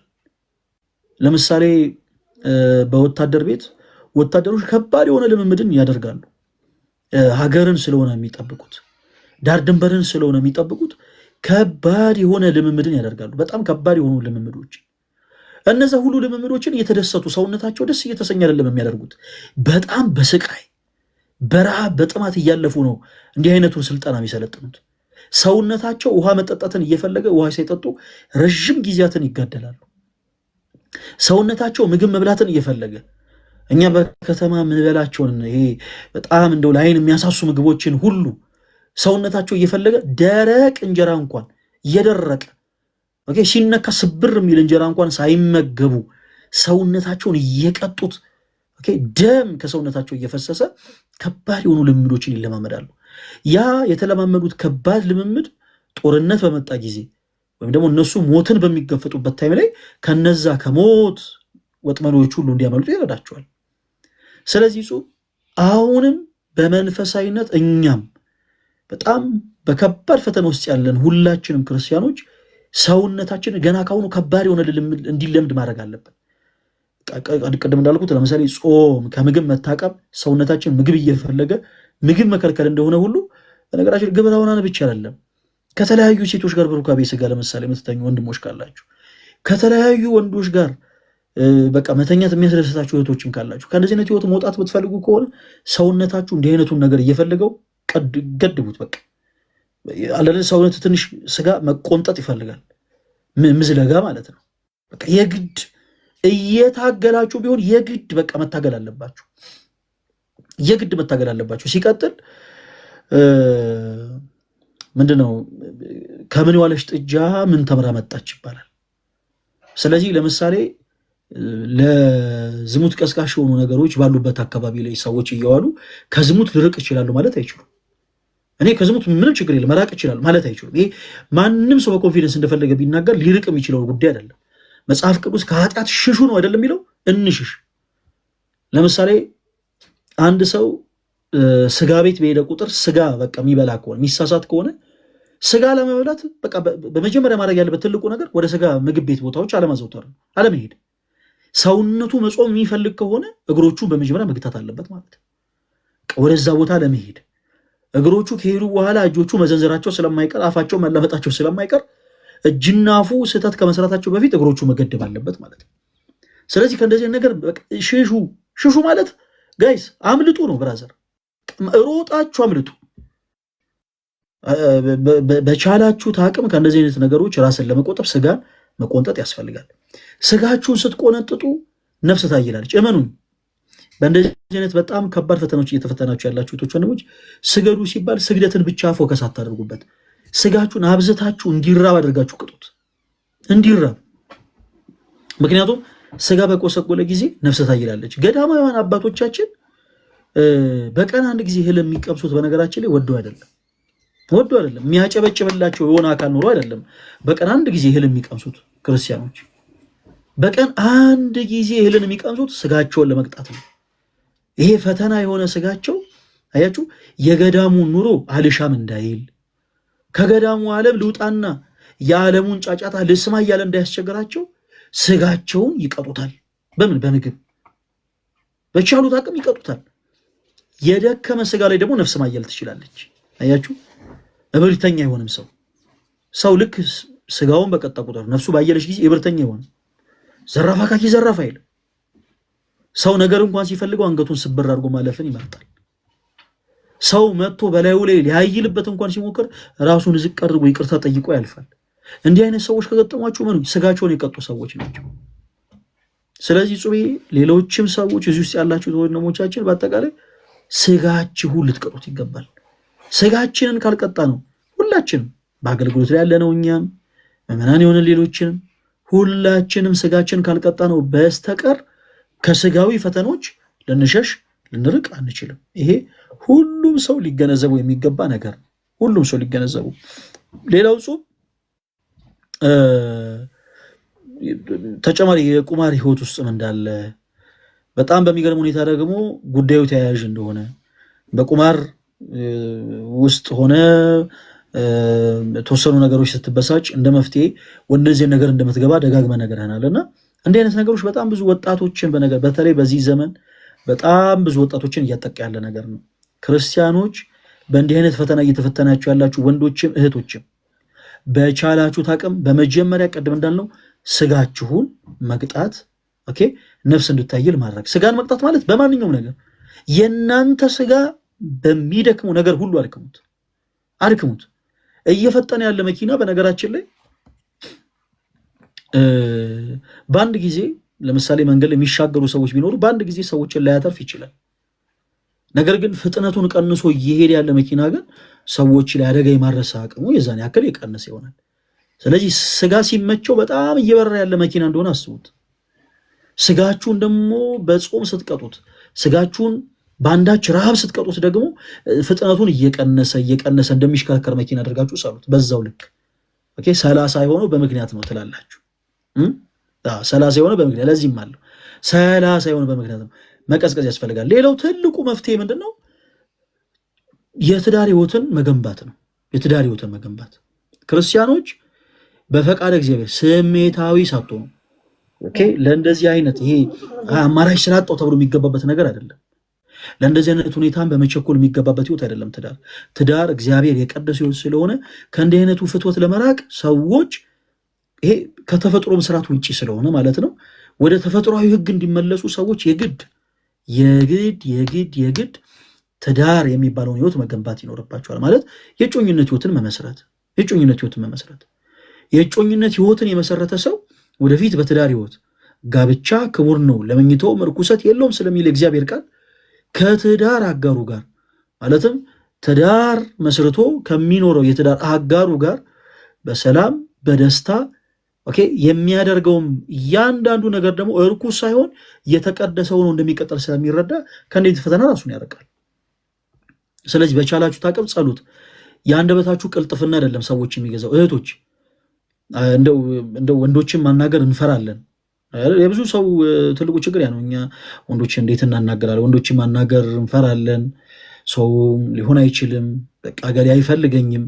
ለምሳሌ በወታደር ቤት ወታደሮች ከባድ የሆነ ልምምድን ያደርጋሉ። ሀገርን ስለሆነ የሚጠብቁት፣ ዳር ድንበርን ስለሆነ የሚጠብቁት ከባድ የሆነ ልምምድን ያደርጋሉ። በጣም ከባድ የሆኑ ልምምዶች። እነዛ ሁሉ ልምምዶችን እየተደሰቱ ሰውነታቸው ደስ እየተሰኘ አይደለም የሚያደርጉት። በጣም በስቃይ በረሃብ በጥማት እያለፉ ነው እንዲህ አይነቱን ስልጠና የሚሰለጥኑት። ሰውነታቸው ውሃ መጠጣትን እየፈለገ ውሃ ሳይጠጡ ረዥም ጊዜያትን ይጋደላሉ። ሰውነታቸው ምግብ መብላትን እየፈለገ እኛ በከተማ የምንበላቸውን ይሄ በጣም እንደው ለዓይን የሚያሳሱ ምግቦችን ሁሉ ሰውነታቸው እየፈለገ ደረቅ እንጀራ እንኳን እየደረቀ ሲነካ ስብር የሚል እንጀራ እንኳን ሳይመገቡ ሰውነታቸውን እየቀጡት ደም ከሰውነታቸው እየፈሰሰ ከባድ የሆኑ ልምምዶችን ይለማመዳሉ። ያ የተለማመዱት ከባድ ልምምድ ጦርነት በመጣ ጊዜ ወይም ደግሞ እነሱ ሞትን በሚገፈጡበት ታይም ላይ ከነዛ ከሞት ወጥመዶች ሁሉ እንዲያመልጡ ይረዳቸዋል። ስለዚህ አሁንም በመንፈሳዊነት እኛም በጣም በከባድ ፈተና ውስጥ ያለን ሁላችንም ክርስቲያኖች ሰውነታችን ገና ካሁኑ ከባድ የሆነ እንዲለምድ ማድረግ አለብን። ቅድም እንዳልኩት ለምሳሌ ጾም፣ ከምግብ መታቀብ፣ ሰውነታችን ምግብ እየፈለገ ምግብ መከልከል እንደሆነ ሁሉ በነገራችን ግብረ ሕማማት ብቻ አይደለም። ከተለያዩ ሴቶች ጋር በሩካቤ ስጋ ለምሳሌ የምትተኙ ወንድሞች ካላችሁ፣ ከተለያዩ ወንዶች ጋር በቃ መተኛት የሚያስደስታችሁ እህቶችም ካላችሁ፣ ከእንደዚህ አይነት ህይወት መውጣት ብትፈልጉ ከሆነ ሰውነታችሁ እንዲህ አይነቱን ነገር እየፈለገው ገድቡት። በቃ አለለ ሰውነት ትንሽ ስጋ መቆንጠጥ ይፈልጋል፣ ምዝለጋ ማለት ነው። በቃ የግድ እየታገላችሁ ቢሆን የግድ በቃ መታገል አለባችሁ፣ የግድ መታገል አለባችሁ። ሲቀጥል ምንድነው ከምን ዋለች ጥጃ ምን ተምራ መጣች ይባላል። ስለዚህ ለምሳሌ ለዝሙት ቀስቃሽ የሆኑ ነገሮች ባሉበት አካባቢ ላይ ሰዎች እየዋሉ ከዝሙት ልርቅ ይችላሉ ማለት አይችሉም። እኔ ከዝሙት ምንም ችግር የለም መራቅ ይችላል ማለት አይችሉም። ይሄ ማንም ሰው በኮንፊደንስ እንደፈለገ ቢናገር ሊርቅ የሚችለው ጉዳይ አይደለም። መጽሐፍ ቅዱስ ከኃጢአት ሽሹ ነው አይደለም የሚለው፣ እንሽሽ። ለምሳሌ አንድ ሰው ስጋ ቤት በሄደ ቁጥር ስጋ በቃ የሚበላ ከሆነ የሚሳሳት ከሆነ ስጋ ለመብላት በቃ በመጀመሪያ ማድረግ ያለበት ትልቁ ነገር ወደ ስጋ ምግብ ቤት ቦታዎች አለማዘውተር ነው፣ አለመሄድ። ሰውነቱ መጾም የሚፈልግ ከሆነ እግሮቹ በመጀመሪያ መግታት አለበት ማለት ነው። ወደዛ ቦታ ለመሄድ እግሮቹ ከሄዱ በኋላ እጆቹ መዘንዘራቸው ስለማይቀር አፋቸው መለመጣቸው ስለማይቀር እጅና አፉ ስህተት ከመስራታቸው በፊት እግሮቹ መገደብ አለበት ማለት ነው። ስለዚህ ከእንደዚህ ነገር ሽሹ ማለት ጋይስ አምልጡ ነው። ብራዘር ሮጣችሁ አምልጡ። በቻላችሁት አቅም ከእንደዚህ አይነት ነገሮች ራስን ለመቆጠብ ስጋን መቆንጠጥ ያስፈልጋል። ስጋችሁን ስትቆነጥጡ ነፍስ ታይላለች። እመኑኝ። በእንደዚህ አይነት በጣም ከባድ ፈተናዎች እየተፈተናችሁ ያላችሁ እህቶች ወንድሞች፣ ስገዱ ሲባል ስግደትን ብቻ ፎከስ አታደርጉበት። ስጋችሁን አብዝታችሁ እንዲራብ አድርጋችሁ ቅጡት፣ እንዲራብ። ምክንያቱም ስጋ በቆሰቆለ ጊዜ ነፍስ ታይላለች። ገዳማውያን አባቶቻችን በቀን አንድ ጊዜ እህል የሚቀምሱት በነገራችን ላይ ወዶ አይደለም የሚያጨበጭብላቸው የሆነ አካል ኑሮ አይደለም። በቀን አንድ ጊዜ እህል የሚቀምሱት ክርስቲያኖች በቀን አንድ ጊዜ እህልን የሚቀምሱት ስጋቸውን ለመቅጣት ነው። ይሄ ፈተና የሆነ ስጋቸው አያችሁ፣ የገዳሙን ኑሮ አልሻም እንዳይል ከገዳሙ ዓለም ልውጣና የዓለሙን ጫጫታ ልስማ እያለ እንዳያስቸግራቸው ስጋቸውን ይቀጡታል። በምን? በምግብ በቻሉት አቅም ይቀጡታል። የደከመ ስጋ ላይ ደግሞ ነፍስ ማየል ትችላለች። አያችሁ፣ እብሪተኛ አይሆንም ሰው ልክ ስጋውን በቀጣ ቁጥር ነፍሱ ባየለች ጊዜ እብሪተኛ አይሆንም። ዘራፍ አካኪ ዘራፍ አይልም። ሰው ነገር እንኳን ሲፈልገው አንገቱን ስብር አድርጎ ማለፍን ይመርጣል። ሰው መጥቶ በላዩ ላይ ሊያይልበት እንኳን ሲሞክር ራሱን ዝቅ አድርጎ ይቅርታ ጠይቆ ያልፋል። እንዲህ አይነት ሰዎች ከገጠሟችሁ መኑ ስጋቸውን የቀጡ ሰዎች ናቸው። ስለዚህ ጹቤ ሌሎችም ሰዎች እዚህ ውስጥ ያላችሁ ወንድሞቻችን በአጠቃላይ ስጋችሁን ልትቀጡት ይገባል። ስጋችንን ካልቀጣ ነው ሁላችንም በአገልግሎት ላይ ያለነው እኛም ምዕመናን የሆነ ሌሎችንም ሁላችንም ስጋችን ካልቀጣ ነው በስተቀር ከስጋዊ ፈተኖች ልንሸሽ ልንርቅ አንችልም። ይሄ ሁሉም ሰው ሊገነዘቡ የሚገባ ነገር ነው። ሁሉም ሰው ሊገነዘቡ። ሌላው ጾም ተጨማሪ የቁማር ህይወት ውስጥም እንዳለ በጣም በሚገርም ሁኔታ ደግሞ ጉዳዩ ተያያዥ እንደሆነ በቁማር ውስጥ ሆነ ተወሰኑ ነገሮች ስትበሳጭ እንደ መፍትሄ ወደዚህ ነገር እንደምትገባ ደጋግመ ነገርህናልና እንዲህ አይነት ነገሮች በጣም ብዙ ወጣቶችን በተለይ በዚህ ዘመን በጣም ብዙ ወጣቶችን እያጠቃ ያለ ነገር ነው። ክርስቲያኖች በእንዲህ አይነት ፈተና እየተፈተናችሁ ያላችሁ ወንዶችም እህቶችም በቻላችሁት አቅም በመጀመሪያ ቀደም እንዳልነው ስጋችሁን መቅጣት፣ ኦኬ፣ ነፍስ እንድታይል ማድረግ። ስጋን መቅጣት ማለት በማንኛውም ነገር የእናንተ ስጋ በሚደክመው ነገር ሁሉ አድክሙት። እየፈጠነ ያለ መኪና በነገራችን ላይ በአንድ ጊዜ ለምሳሌ መንገድ የሚሻገሩ ሰዎች ቢኖሩ በአንድ ጊዜ ሰዎችን ላያተርፍ ይችላል። ነገር ግን ፍጥነቱን ቀንሶ እየሄደ ያለ መኪና ግን ሰዎች ላይ አደጋ የማድረስ አቅሙ የዛን ያክል የቀነሰ ይሆናል። ስለዚህ ስጋ ሲመቸው በጣም እየበረረ ያለ መኪና እንደሆነ አስቡት። ስጋችሁን ደግሞ በጾም ስትቀጡት፣ ስጋችሁን በአንዳች ረሃብ ስትቀጡት ደግሞ ፍጥነቱን እየቀነሰ እንደሚሽከረከር መኪና አድርጋችሁ ሳሉት። በዛው ልክ ኦኬ 30 የሆነው በምክንያት ነው ትላላችሁ። 30 የሆነው በምክንያት ለዚህም አለው 30 የሆነው በምክንያት ነው። መቀዝቀዝ ያስፈልጋል። ሌላው ትልቁ መፍትሄ ምንድነው? የትዳር ህይወትን መገንባት ነው። የትዳር ህይወትን መገንባት ክርስቲያኖች በፈቃደ እግዚአብሔር ስሜታዊ ሳትሆኑ ኦኬ ለእንደዚህ አይነት ይሄ አማራጭ ስላጣው ተብሎ የሚገባበት ነገር አይደለም። ለእንደዚህ አይነት ሁኔታን በመቸኮል የሚገባበት ህይወት አይደለም። ትዳር እግዚአብሔር የቀደሰ ህይወት ስለሆነ ከእንዲህ አይነቱ ፍትወት ለመራቅ ሰዎች ይሄ ከተፈጥሮም ስርዓት ውጪ ስለሆነ ማለት ነው ወደ ተፈጥሯዊ ህግ እንዲመለሱ ሰዎች የግድ ትዳር የሚባለውን ህይወት መገንባት ይኖርባቸዋል። ማለት የጮኝነት ህይወትን መመስረት የጮኝነት ህይወትን የመሰረተ ሰው ወደፊት በትዳር ህይወት ጋብቻ ክቡር ነው ለመኝታውም ርኩሰት የለውም ስለሚል እግዚአብሔር ቃል ከትዳር አጋሩ ጋር ማለትም ትዳር መስርቶ ከሚኖረው የትዳር አጋሩ ጋር በሰላም በደስታ ኦኬ የሚያደርገውም እያንዳንዱ ነገር ደግሞ እርኩስ ሳይሆን የተቀደሰው ነው እንደሚቀጥል ስለሚረዳ ከእንዴት ፈተና ራሱን ያርቃል። ስለዚህ በቻላችሁ ታቅም ጸሎት የአንደበታችሁ ቅልጥፍና አይደለም ሰዎች የሚገዛው። እህቶች እንደው ወንዶችን ማናገር እንፈራለን። የብዙ ሰው ትልቁ ችግር ያ ነው። እኛ ወንዶች እንዴት እናናገራለን? ወንዶችን ማናገር እንፈራለን። ሰው ሊሆን አይችልም፣ በቃ ገሌ አይፈልገኝም፣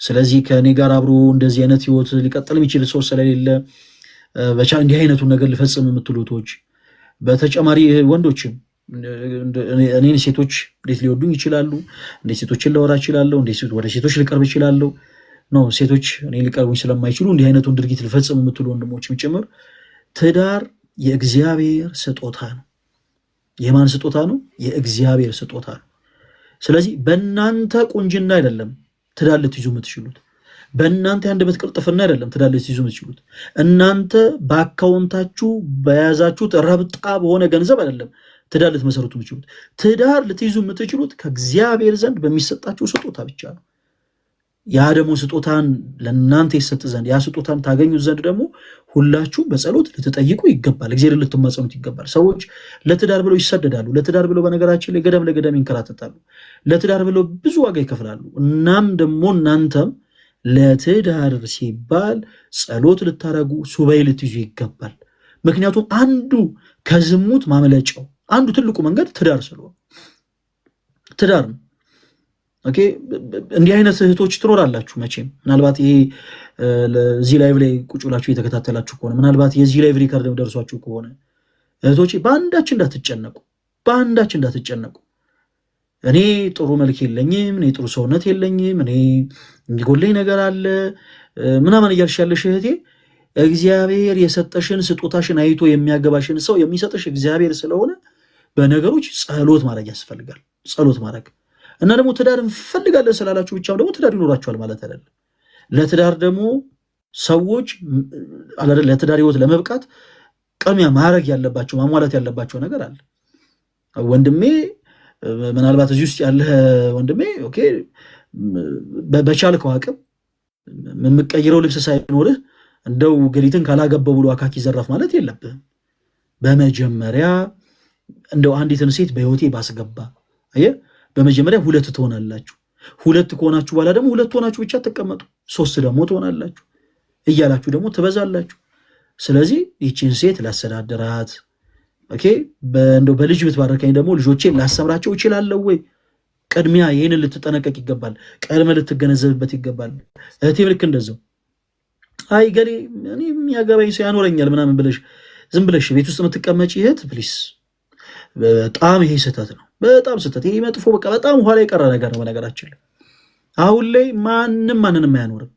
ስለዚህ ከእኔ ጋር አብሮ እንደዚህ አይነት ህይወት ሊቀጥል የሚችል ሰው ስለሌለ እንዲህ አይነቱን ነገር ልፈጽም የምትሉቶች፣ በተጨማሪ ወንዶችም እኔን ሴቶች እንዴት ሊወዱኝ ይችላሉ? እንዴት ሴቶችን ላወራ እችላለሁ? እንዴት ወደ ሴቶች ልቀርብ እችላለሁ? ነው ሴቶች እኔ ሊቀርቡኝ ስለማይችሉ እንዲህ አይነቱን ድርጊት ልፈጽም የምትሉ ወንድሞችም ጭምር ትዳር የእግዚአብሔር ስጦታ ነው። የማን ስጦታ ነው? የእግዚአብሔር ስጦታ ነው። ስለዚህ በእናንተ ቁንጅና አይደለም ትዳር ልትይዙ የምትችሉት፣ በእናንተ የአንደበት ቅልጥፍና አይደለም ትዳር ልትይዙ የምትችሉት፣ እናንተ በአካውንታችሁ በያዛችሁት ረብጣ በሆነ ገንዘብ አይደለም ትዳር ልትመሰረቱ የምትችሉት። ትዳር ልትይዙ የምትችሉት ከእግዚአብሔር ዘንድ በሚሰጣችሁ ስጦታ ብቻ ነው። ያ ደግሞ ስጦታን ለእናንተ ይሰጥ ዘንድ ያ ስጦታን ታገኙት ዘንድ ደግሞ ሁላችሁ በጸሎት ልትጠይቁ ይገባል። እግዚአብሔር ልትማጸኑት ይገባል። ሰዎች ለትዳር ብለው ይሰደዳሉ። ለትዳር ብለው በነገራችን ላይ ገዳም ለገዳም ይንከራተታሉ። ለትዳር ብለው ብዙ ዋጋ ይከፍላሉ። እናም ደግሞ እናንተም ለትዳር ሲባል ጸሎት ልታረጉ ሱባኤ ልትይዙ ይገባል። ምክንያቱም አንዱ ከዝሙት ማምለጫው አንዱ ትልቁ መንገድ ትዳር ስለሆነ ትዳር ነው። ኦኬ እንዲህ አይነት እህቶች ትኖራላችሁ መቼም። ምናልባት ይሄ እዚህ ላይቭ ላይ ቁጭ ብላችሁ እየተከታተላችሁ ከሆነ ምናልባት የዚህ ላይቭ ሪከርድ ደርሷችሁ ከሆነ እህቶች በአንዳች እንዳትጨነቁ። እኔ ጥሩ መልክ የለኝም፣ እኔ ጥሩ ሰውነት የለኝም፣ እኔ የሚጎለኝ ነገር አለ ምናምን እያልሽ ያለሽ እህቴ እግዚአብሔር የሰጠሽን ስጦታሽን አይቶ የሚያገባሽን ሰው የሚሰጥሽ እግዚአብሔር ስለሆነ በነገሮች ጸሎት ማድረግ ያስፈልጋል። ጸሎት ማድረግ እና ደግሞ ትዳር እንፈልጋለን ስላላችሁ ብቻም ደግሞ ትዳር ይኖራችኋል ማለት አይደለም። ለትዳር ደግሞ ሰዎች ለትዳር ህይወት ለመብቃት ቅድሚያ ማድረግ ያለባቸው ማሟላት ያለባቸው ነገር አለ። ወንድሜ ምናልባት እዚህ ውስጥ ያለ ወንድሜ ኦኬ በቻልከው አቅም የምትቀይረው ልብስ ሳይኖርህ እንደው ገሊትን ካላገባው ብሎ አካኪ ዘራፍ ማለት የለብህም። በመጀመሪያ እንደው አንዲትን ሴት በህይወቴ ባስገባ አየህ፣ በመጀመሪያ ሁለት ትሆናላችሁ። ሁለት ከሆናችሁ በኋላ ደግሞ ሁለት ሆናችሁ ብቻ ተቀመጡ፣ ሶስት ደግሞ ትሆናላችሁ እያላችሁ ደግሞ ትበዛላችሁ። ስለዚህ ይቺን ሴት ላስተዳድራት ኦኬ፣ እንደው በልጅ ብትባረከኝ ደግሞ ልጆቼን ላሰምራቸው እችላለሁ ወይ? ቅድሚያ ይህንን ልትጠነቀቅ ይገባል። ቀድመ ልትገነዘብበት ይገባል። እህቴም ልክ እንደዛው አይ ገሌ እኔ የሚያገባኝ ሰው ያኖረኛል ምናምን ብለሽ ዝም ብለሽ ቤት ውስጥ የምትቀመጪ እህት ፕሊስ፣ በጣም ይሄ ስህተት ነው። በጣም ስህተት፣ ይሄ መጥፎ፣ በቃ በጣም ኋላ የቀረ ነገር ነው። በነገራችን ላይ አሁን ላይ ማንንም አያኖርም።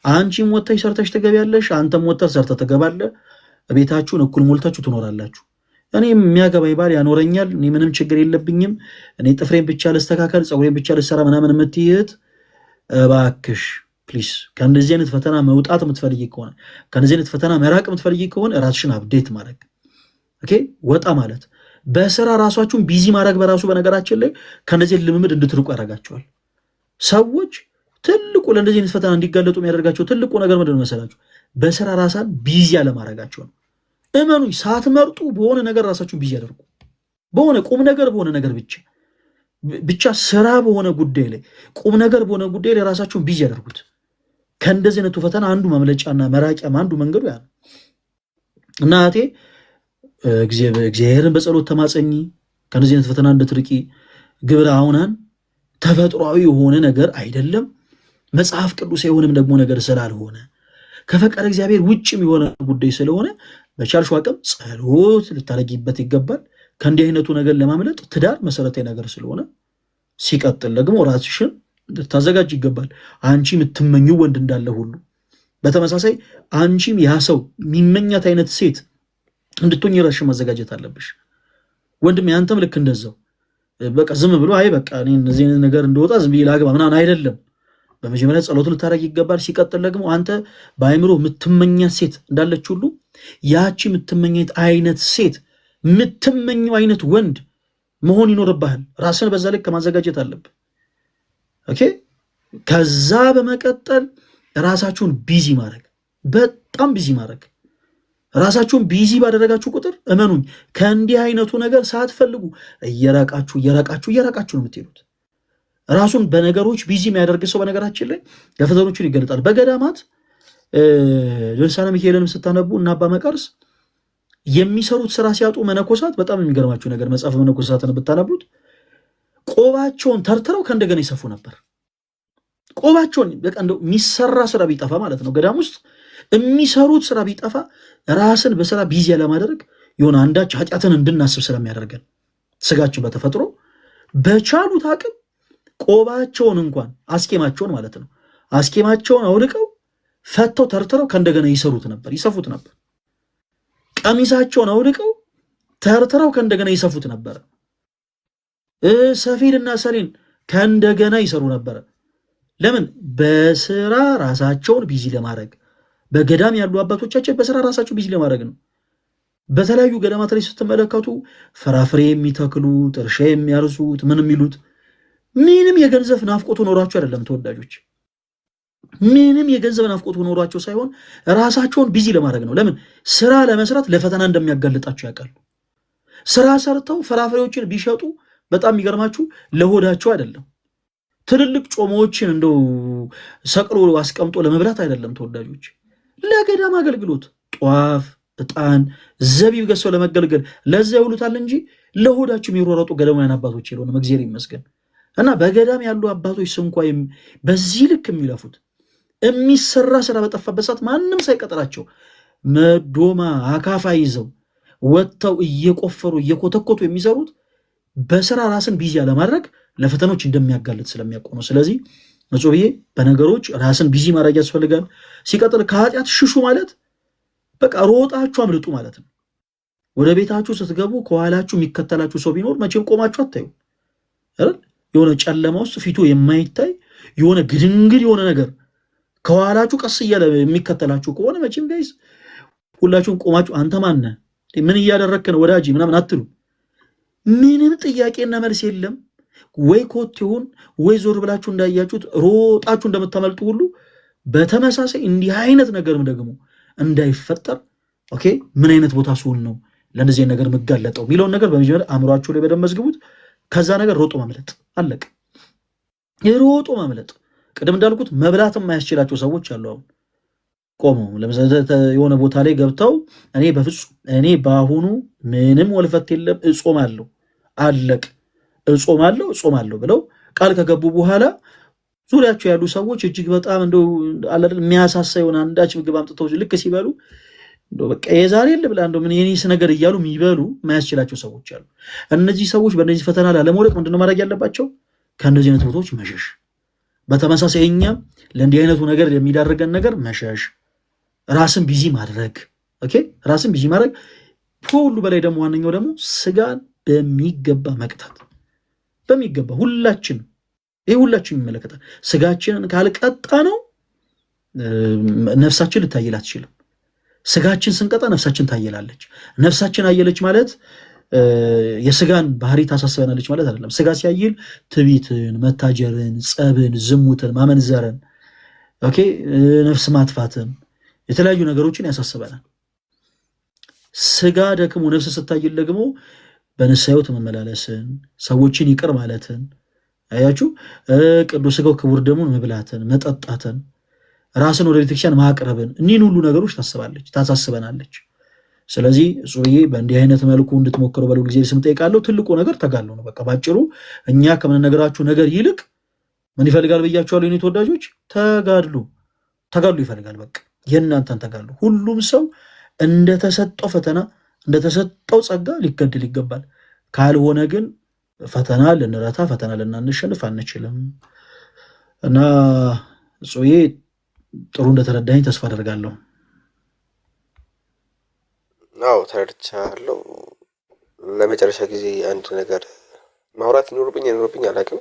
አንቺም ወጥተሽ ሰርተሽ ትገቢያለሽ፣ አንተም ወጥተህ ሰርተህ ትገባለህ። ቤታችሁን እኩል ሞልታችሁ ትኖራላችሁ። እኔ የሚያገባኝ ባል ያኖረኛል፣ እኔ ምንም ችግር የለብኝም፣ እኔ ጥፍሬን ብቻ ልስተካከል፣ ፀጉሬን ብቻ ልሰራ ምናምን የምትይ እህት እባክሽ ፕሊስ ከእንደዚህ አይነት ፈተና መውጣት የምትፈልጊ ከሆነ ከእንደዚህ አይነት ፈተና መራቅ የምትፈልጊ ከሆነ ራስሽን አፕዴት ማድረግ ኦኬ፣ ወጣ ማለት በስራ ራሳችሁን ቢዚ ማድረግ በራሱ በነገራችን ላይ ከእንደዚህ ልምምድ እንድትርቁ ያደርጋቸዋል። ሰዎች ትልቁ ለእንደዚህ አይነት ፈተና እንዲጋለጡ የሚያደርጋቸው ትልቁ ነገር ምንድን ነው መሰላችሁ? በስራ ራሳን ቢዚ ያለማድረጋቸው ነው። እመኑኝ፣ ሳትመርጡ በሆነ ነገር ራሳችሁን ቢዚ ያደርጉ። በሆነ ቁም ነገር በሆነ ነገር ብቻ ስራ በሆነ ጉዳይ ላይ ቁም ነገር በሆነ ጉዳይ ላይ ራሳችሁን ቢዚ ያደርጉት። ከእንደዚህ አይነቱ ፈተና አንዱ ማምለጫና መራቂያም አንዱ መንገዱ ያ ነው። እናቴ እግዚአብሔርን በጸሎት ተማጸኝ፣ ከእንደዚህ አይነት ፈተና እንድትርቂ። ግብረ አውናን ተፈጥሯዊ የሆነ ነገር አይደለም፣ መጽሐፍ ቅዱስ የሆነም ደግሞ ነገር ስላልሆነ ከፈቀደ እግዚአብሔር ውጭም የሆነ ጉዳይ ስለሆነ በቻልሽው አቅም ጸሎት ልታደርጊበት ይገባል። ከእንዲህ አይነቱ ነገር ለማምለጥ ትዳር መሰረታዊ ነገር ስለሆነ፣ ሲቀጥል ደግሞ ራስሽን ልታዘጋጅ ይገባል። አንቺ የምትመኙ ወንድ እንዳለ ሁሉ በተመሳሳይ አንቺም ያ ሰው የሚመኛት አይነት ሴት እንድትሆኝ ራስሽን ማዘጋጀት አለብሽ። ወንድም ያንተም ልክ እንደዛው በቃ ዝም ብሎ አይ በቃ እኔ እነዚህ ነገር እንደወጣ ዝም ብዬ ላግባ ምናምን አይደለም። በመጀመሪያ ጸሎት ልታደርግ ይገባል። ሲቀጥል ደግሞ አንተ በአይምሮ የምትመኛት ሴት እንዳለች ሁሉ ያቺ የምትመኛት አይነት ሴት የምትመኘው አይነት ወንድ መሆን ይኖርብሃል። ራስን በዛ ልክ ከማዘጋጀት አለብህ። ኦኬ። ከዛ በመቀጠል ራሳችሁን ቢዚ ማድረግ፣ በጣም ቢዚ ማድረግ። ራሳችሁን ቢዚ ባደረጋችሁ ቁጥር እመኑኝ ከእንዲህ አይነቱ ነገር ሳትፈልጉ እየራቃችሁ ነው የምትሄዱት። ራሱን በነገሮች ቢዚ የሚያደርግ ሰው በነገራችን ላይ ለፈተኖቹን ይገለጣል። በገዳማት ድርሳነ ሚካኤልን ስታነቡ እና አባ መቃርስ የሚሰሩት ስራ ሲያጡ መነኮሳት፣ በጣም የሚገርማችሁ ነገር መጽሐፍ መነኮሳትን ብታነቡት ቆባቸውን ተርትረው ከእንደገና ይሰፉ ነበር። ቆባቸውን በቃ እንደው የሚሰራ ስራ ቢጠፋ ማለት ነው፣ ገዳም ውስጥ የሚሰሩት ስራ ቢጠፋ ራስን በስራ ቢዚ ያለማድረግ የሆነ አንዳች ኃጢአትን እንድናስብ ስለሚያደርገን ስጋችን በተፈጥሮ በቻሉት አቅም ቆባቸውን እንኳን አስኬማቸውን ማለት ነው አስኬማቸውን አውልቀው ፈተው ተርትረው ከእንደገና ይሰፉት ነበር። ቀሚሳቸውን አውልቀው ተርትረው ከእንደገና ይሰፉት ነበር። ሰፌድና ሰሌን ከእንደገና ይሰሩ ነበር። ለምን? በስራ ራሳቸውን ቢዚ ለማድረግ። በገዳም ያሉ አባቶቻችን በስራ ራሳቸው ቢዚ ለማድረግ ነው። በተለያዩ ገዳማት ላይ ስትመለከቱ ፍራፍሬ የሚተክሉት፣ እርሻ የሚያርሱት፣ ምን የሚሉት ምንም የገንዘብ ናፍቆቱ ኖሯቸው አይደለም ተወዳጆች፣ ምንም የገንዘብ ናፍቆቱ ኖሯቸው ሳይሆን ራሳቸውን ቢዚ ለማድረግ ነው። ለምን? ስራ ለመስራት ለፈተና እንደሚያጋልጣቸው ያውቃሉ። ስራ ሰርተው ፍራፍሬዎችን ቢሸጡ በጣም የሚገርማችሁ ለሆዳቸው አይደለም፣ ትልልቅ ጮማዎችን እንደው ሰቅሎ አስቀምጦ ለመብላት አይደለም ተወዳጆች፣ ለገዳም አገልግሎት ጧፍ፣ ዕጣን፣ ዘቢብ ገዝተው ለመገልገል ለዛ ይውሉታል እንጂ ለሆዳቸው የሚሮረጡ ገዳማውያን አባቶች የለውም። እግዚአብሔር ይመስገን። እና በገዳም ያሉ አባቶች እንኳ በዚህ ልክ የሚለፉት የሚሰራ ስራ በጠፋበት ሰዓት ማንም ሳይቀጥራቸው መዶማ አካፋ ይዘው ወጥተው እየቆፈሩ እየኮተኮቱ የሚሰሩት በስራ ራስን ቢዚ ያለማድረግ ለፈተኖች እንደሚያጋልጥ ስለሚያውቁ ነው። ስለዚህ ንጹህ ብዬ በነገሮች ራስን ቢዚ ማድረግ ያስፈልጋል። ሲቀጥል ከኃጢአት ሽሹ ማለት በቃ ሮጣችሁ አምልጡ ማለት ነው። ወደ ቤታችሁ ስትገቡ ከኋላችሁ የሚከተላችሁ ሰው ቢኖር መቼም ቆማችሁ አታዩ። የሆነ ጨለማ ውስጥ ፊቱ የማይታይ የሆነ ግድንግድ የሆነ ነገር ከኋላችሁ ቀስ እያለ የሚከተላችሁ ከሆነ መቼም ጋይስ ሁላችሁም ቆማችሁ አንተ ማነህ ምን እያደረግክ ነው ወዳጅ ምናምን አትሉ። ምንም ጥያቄና መልስ የለም። ወይ ኮቴውን ወይ ዞር ብላችሁ እንዳያችሁት ሮጣችሁ እንደምታመልጡ ሁሉ በተመሳሳይ እንዲህ አይነት ነገርም ደግሞ እንዳይፈጠር ኦኬ፣ ምን አይነት ቦታ ስሆን ነው ለእንደዚህ ነገር የምጋለጠው የሚለውን ነገር በመጀመሪያ አእምሯችሁ ላይ በደንብ መዝግቡት። ከዛ ነገር ሮጦ ማምለጥ አለቅ። ሮጦ ማምለጥ ቅድም እንዳልኩት መብላት የማያስችላቸው ሰዎች አሉ። አሁን ቆመው ለምሳሌ የሆነ ቦታ ላይ ገብተው እኔ በፍጹም እኔ በአሁኑ ምንም ወልፈት የለም እጾማለሁ፣ አለቅ እጾማለሁ ብለው ቃል ከገቡ በኋላ ዙሪያቸው ያሉ ሰዎች እጅግ በጣም እንደው አለል የሚያሳሳ የሆነ አንዳች ምግብ አምጥተው ልክ ሲበሉ እንደው በቃ የዛሬ ልብላ እንደው ምን የኔስ ነገር እያሉ የሚበሉ የማያስችላቸው ሰዎች አሉ። እነዚህ ሰዎች በእነዚህ ፈተና ላለመውደቅ ምንድነው ማድረግ ያለባቸው? ከእነዚህ አይነት ቦታዎች መሸሽ። በተመሳሳይ እኛም ለእንዲህ አይነቱ ነገር የሚዳርገን ነገር መሸሽ፣ ራስን ቢዚ ማድረግ። ኦኬ፣ ራስን ቢዚ ማድረግ። ከሁሉ በላይ ደግሞ ዋነኛው ደግሞ ስጋን በሚገባ መቅጣት። በሚገባ ሁላችንም ይህ ሁላችን ይመለከታል። ስጋችንን ካልቀጣ ነው ነፍሳችን ልታየል አትችልም። ስጋችን ስንቀጣ ነፍሳችን ታየላለች። ነፍሳችን አየለች ማለት የስጋን ባህሪ ታሳስበናለች ማለት አይደለም። ስጋ ሲያይል ትዕቢትን፣ መታጀርን፣ ጸብን፣ ዝሙትን፣ ማመንዘርን፣ ኦኬ ነፍስ ማጥፋትን፣ የተለያዩ ነገሮችን ያሳስበናል። ስጋ ደግሞ ነፍስ ስታይል ደግሞ በንስሐ ሕይወት መመላለስን፣ ሰዎችን ይቅር ማለትን፣ አያችሁ ቅዱስ ስጋው ክቡር ደሙን መብላትን፣ መጠጣትን፣ ራስን ወደ ቤተክርስቲያን ማቅረብን፣ እኒህን ሁሉ ነገሮች ታሳስበናለች። ስለዚህ ጽዬ በእንዲህ አይነት መልኩ እንድትሞክረው በለው ጊዜ ስም ጠይቃለሁ። ትልቁ ነገር ተጋድሎ ነው። በቃ ባጭሩ እኛ ከምንነግራችሁ ነገር ይልቅ ምን ይፈልጋል ብያችኋለሁ የኔ ተወዳጆች? ተጋድሎ ይፈልጋል። በቃ የእናንተን ተጋድሎ። ሁሉም ሰው እንደተሰጠው ፈተና እንደተሰጠው ጸጋ ሊገድል ይገባል። ካልሆነ ግን ፈተና ልንረታ ፈተና ልናንሸንፍ አንችልም። እና ጽዬ ጥሩ እንደተረዳኝ ተስፋ አደርጋለሁ። አዎ ተረድቻለሁ። ለመጨረሻ ጊዜ አንድ ነገር ማውራት ይኖርብኝ አላውቅም።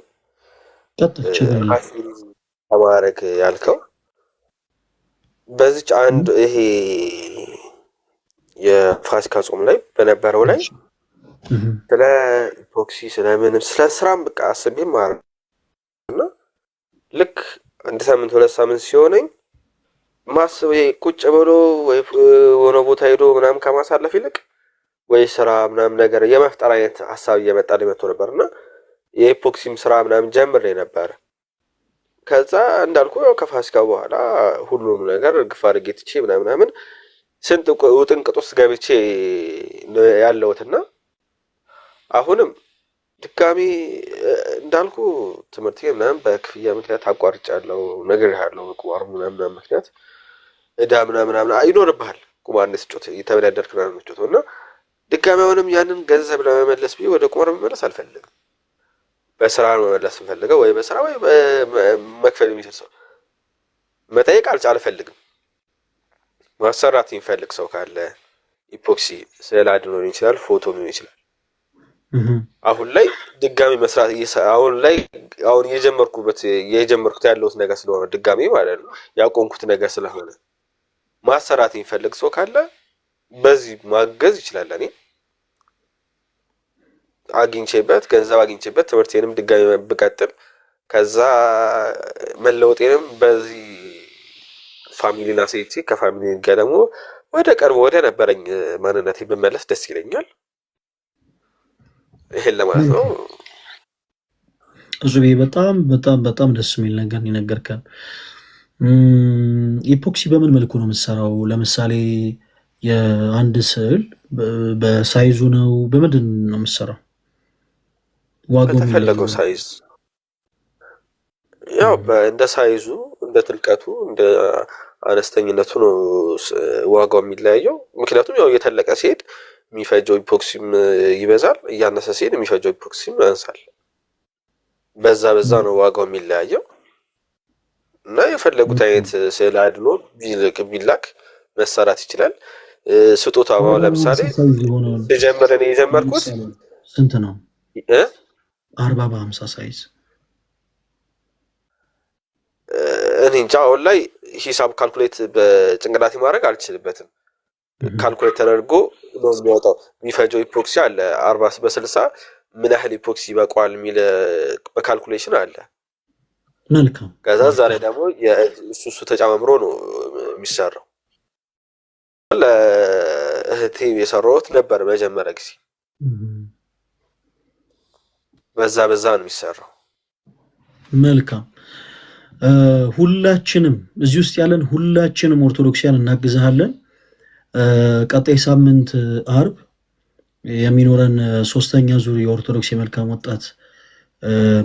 ተማረግ ያልከው በዚች አንድ ይሄ የፋሲካ ጾም ላይ በነበረው ላይ ስለ ኢፖክሲ ስለምንም ስለ ስራም በቃ አስቤ ማር እና ልክ አንድ ሳምንት 2 ሳምንት ሲሆነኝ ማስብ ይሄ ቁጭ ብሎ ወይ ሆነ ቦታ ሄዶ ምናምን ከማሳለፍ ይልቅ ወይ ስራ ምናምን ነገር የመፍጠር አይነት ሀሳብ እየመጣልኝ መጥቶ ነበርና የኢፖክሲም ስራ ምናምን ጀምሬ ነበር። ከዛ እንዳልኩ ያው ከፋሲካ በኋላ ሁሉም ነገር ግፍ አድርጌ ትቼ ምናምን ስንት ውጥንቅጥ ውስጥ ገብቼ ያለሁትና አሁንም ድጋሚ እንዳልኩ ትምህርት ምናምን በክፍያ ምክንያት አቋርጫለሁ። ነገር ያለው ቁማር ምናምን ምክንያት እዳ ምናምን ይኖርብሃል። ቁማር እንስጮት የተበዳደርክ ምናምን ምንጮት እና ድጋሚ አሁንም ያንን ገንዘብ ለመመለስ ብዬ ወደ ቁማር መመለስ አልፈልግም። በስራ መመለስ እንፈልገው ወይ በስራ ወይ መክፈል የሚችል ሰው መጠየቅ አልፈልግም። ማሰራት የሚፈልግ ሰው ካለ ኢፖክሲ ስዕል አድኖ ሊሆን ይችላል፣ ፎቶ ሊሆን ይችላል። አሁን ላይ ድጋሚ መስራት አሁን የጀመርኩት ያለሁት ነገር ስለሆነ ድጋሚ ማለት ነው ያቆምኩት ነገር ስለሆነ ማሰራት የሚፈልግ ሰው ካለ በዚህ ማገዝ ይችላል። እኔ ገንዘብ አግኝቼበት ትምህርቴንም ድጋሚ ብቀጥል ከዛ መለወጤንም በዚህ ፋሚሊና ሴቲ ከፋሚሊ ጋር ደግሞ ወደ ቀርቦ ወደ ነበረኝ ማንነቴ ብመለስ ደስ ይለኛል። ይሄን ለማለት ነው። እዙ በጣም በጣም በጣም ደስ የሚል ነገር ይነገርከን። ኢፖክሲ በምን መልኩ ነው የምትሰራው? ለምሳሌ የአንድ ስዕል በሳይዙ ነው በምንድን ነው የምትሰራው? ዋጋው በተፈለገው ሳይዝ ያው እንደ ሳይዙ እንደ ትልቀቱ እንደ አነስተኝነቱ ነው ዋጋው የሚለያየው። ምክንያቱም ያው እየተለቀ ሲሄድ የሚፈጀው ኢፖክሲም ይበዛል፣ እያነሰ ሲሄድ የሚፈጀው ኢፖክሲም ያንሳል። በዛ ነው ዋጋው የሚለያየው እና የፈለጉት አይነት ስዕል አድኖ ቢላክ መሰራት ይችላል። ስጦታ ለምሳሌ ሲጀምር እኔ የጀመርኩት ስንት ነው? 40 በ50 ሳይዝ እኔ እንጃ። አሁን ላይ ሂሳብ ካልኩሌት በጭንቅላቴ ማድረግ አልችልበትም። ካልኩሌት ተደርጎ ነው የሚወጣው። የሚፈጀው ኢፖክሲ አለ 40 በ60 ምን ያህል ኢፖክሲ ይበቃዋል የሚል በካልኩሌሽን አለ። መልካም። ከዛ ዛሬ ደግሞ እሱ ተጨማምሮ ነው የሚሰራው። ለእህቴ የሰራሁት ነበር መጀመሪያ ጊዜ። በዛ ነው የሚሰራው። መልካም። ሁላችንም እዚህ ውስጥ ያለን ሁላችንም ኦርቶዶክሲያን እናግዝሃለን። ቀጣይ ሳምንት አርብ የሚኖረን 3ኛ ዙር የኦርቶዶክስ የመልካም ወጣት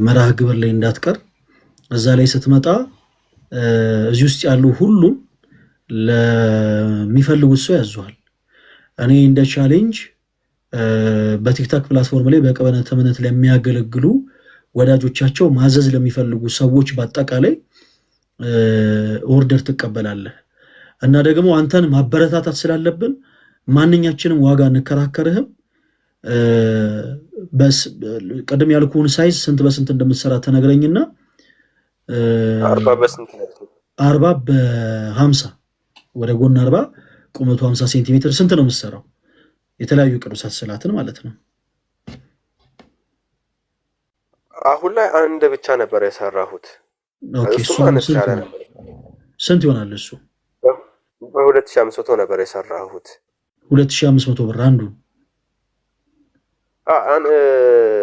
መርሃ ግብር ላይ እንዳትቀር። እዛ ላይ ስትመጣ እዚህ ውስጥ ያሉ ሁሉም ለሚፈልጉት ሰው ያዙሃል። እኔ እንደ ቻሌንጅ በቲክታክ ፕላትፎርም ላይ በቅበተ እምነት ለሚያገለግሉ ወዳጆቻቸው ማዘዝ ለሚፈልጉ ሰዎች በአጠቃላይ ኦርደር ትቀበላለህ እና ደግሞ አንተን ማበረታታት ስላለብን ማንኛችንም ዋጋ እንከራከርህም። ቀደም ያልኩህን ሳይዝ ስንት በስንት እንደምትሰራ ተነግረኝና 40 በ50 ወደ ጎን 40 ቁመቱ 50 ሴንቲሜትር ስንት ነው የምትሰራው? የተለያዩ ቅዱሳት ስዕላትን ማለት ነው። አሁን ላይ አንድ ብቻ ነበር የሰራሁት። ስንት ይሆናል እሱ? በ2500 ነበር የሰራሁት። 2500 ብር አንዱ።